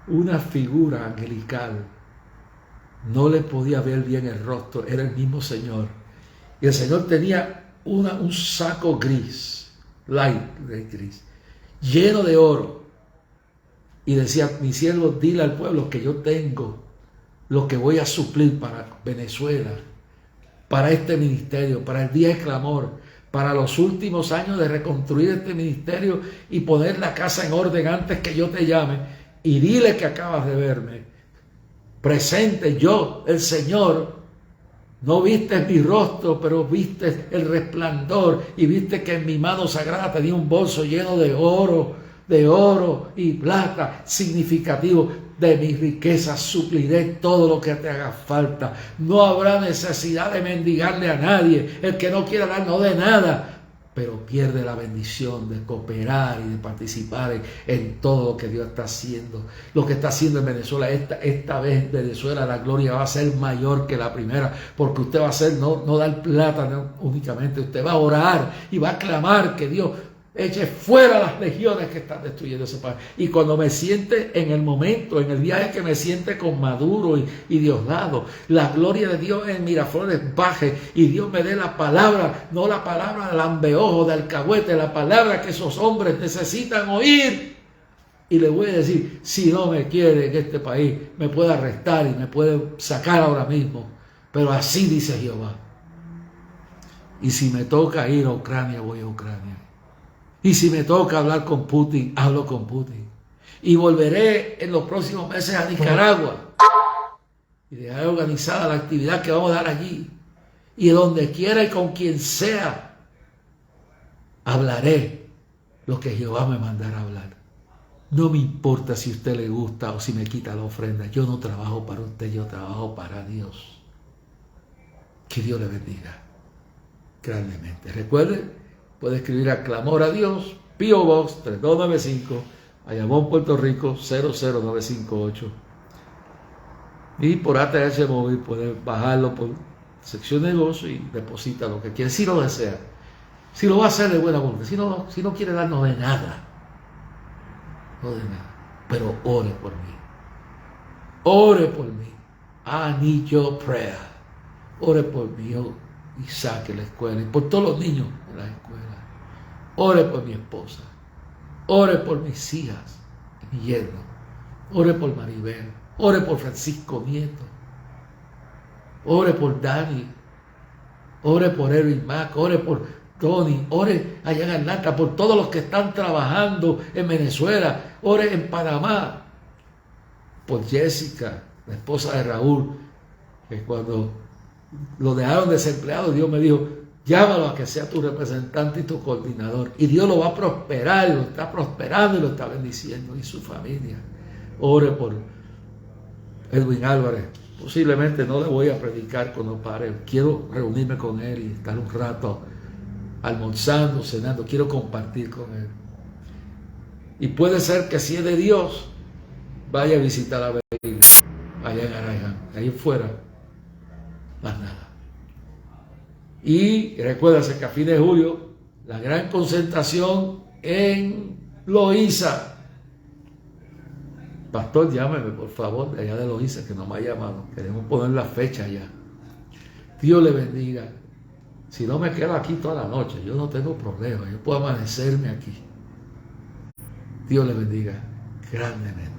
una figura angelical. No le podía ver bien el rostro, era el mismo Señor. Y el Señor tenía un saco gris, light gris, lleno de oro. Y decía, mi siervo, dile al pueblo que yo tengo lo que voy a suplir para Venezuela, para este ministerio, para el día de clamor, para los últimos años de reconstruir este ministerio y poner la casa en orden antes que yo te llame. Y dile que acabas de verme. Presente yo, el Señor, no viste mi rostro, pero viste el resplandor y viste que en mi mano sagrada tenía un bolso lleno de oro y plata, significativo de mis riquezas, supliré todo lo que te haga falta. No habrá necesidad de mendigarle a nadie. El que no quiera dar no dé nada, pero pierde la bendición de cooperar y de participar en todo lo que Dios está haciendo. Lo que está haciendo en Venezuela, esta vez en Venezuela la gloria va a ser mayor que la primera, porque usted va a hacer, no dar plata no, únicamente, usted va a orar y va a clamar que Dios eche fuera las legiones que están destruyendo ese país. Y cuando me siente en el momento, en el viaje que me siente con Maduro y Diosdado, la gloria de Dios en Miraflores baje y Dios me dé la palabra, no la palabra del ambeojo, del alcahuete, la palabra que esos hombres necesitan oír. Y le voy a decir, si no me quiere en este país, me puede arrestar y me puede sacar ahora mismo. Pero así dice Jehová. Y si me toca ir a Ucrania, voy a Ucrania. Y si me toca hablar con Putin, hablo con Putin. Y volveré en los próximos meses a Nicaragua. Y dejaré organizada la actividad que vamos a dar allí. Y donde quiera y con quien sea, hablaré lo que Jehová me mandara a hablar. No me importa si a usted le gusta o si me quita la ofrenda. Yo no trabajo para usted, yo trabajo para Dios. Que Dios le bendiga grandemente. Recuerde, puede escribir a Clamor a Dios, P.O. Box 3295, Bayamón, Puerto Rico 00958. Y por ATH móvil puede bajarlo por sección de negocio y deposita lo que quiere, si lo desea. Si lo va a hacer de buena voluntad, si no quiere darnos de nada. No de nada. Pero ore por mí. Ore por mí. I need your prayer. Ore por mí. Isaac en la escuela y por todos los niños en la escuela. Ore por mi esposa. Ore por mis hijas, mi yerno. Ore por Maribel. Ore por Francisco Nieto. Ore por Dani. Ore por Erwin Mac. Ore por Tony. Ore allá en Atlanta por todos los que están trabajando en Venezuela. Ore en Panamá por Jessica, la esposa de Raúl, que cuando lo dejaron desempleado, Dios me dijo, llámalo a que sea tu representante y tu coordinador. Y Dios lo va a prosperar, lo está prosperando y lo está bendiciendo, y su familia. Ore por Edwin Álvarez. Posiblemente no le voy a predicar cuando pare. Quiero reunirme con él y estar un rato almorzando, cenando. Quiero compartir con él. Y puede ser que si es de Dios, vaya a visitar a la iglesia allá en Araján, ahí fuera. Más nada. Y recuérdense que a fin de julio, la gran concentración en Loíza. Pastor, llámeme por favor de allá de Loíza, que no me ha llamado. Queremos poner la fecha ya. Dios le bendiga. Si no me quedo aquí toda la noche, yo no tengo problema. Yo puedo amanecerme aquí. Dios le bendiga grandemente.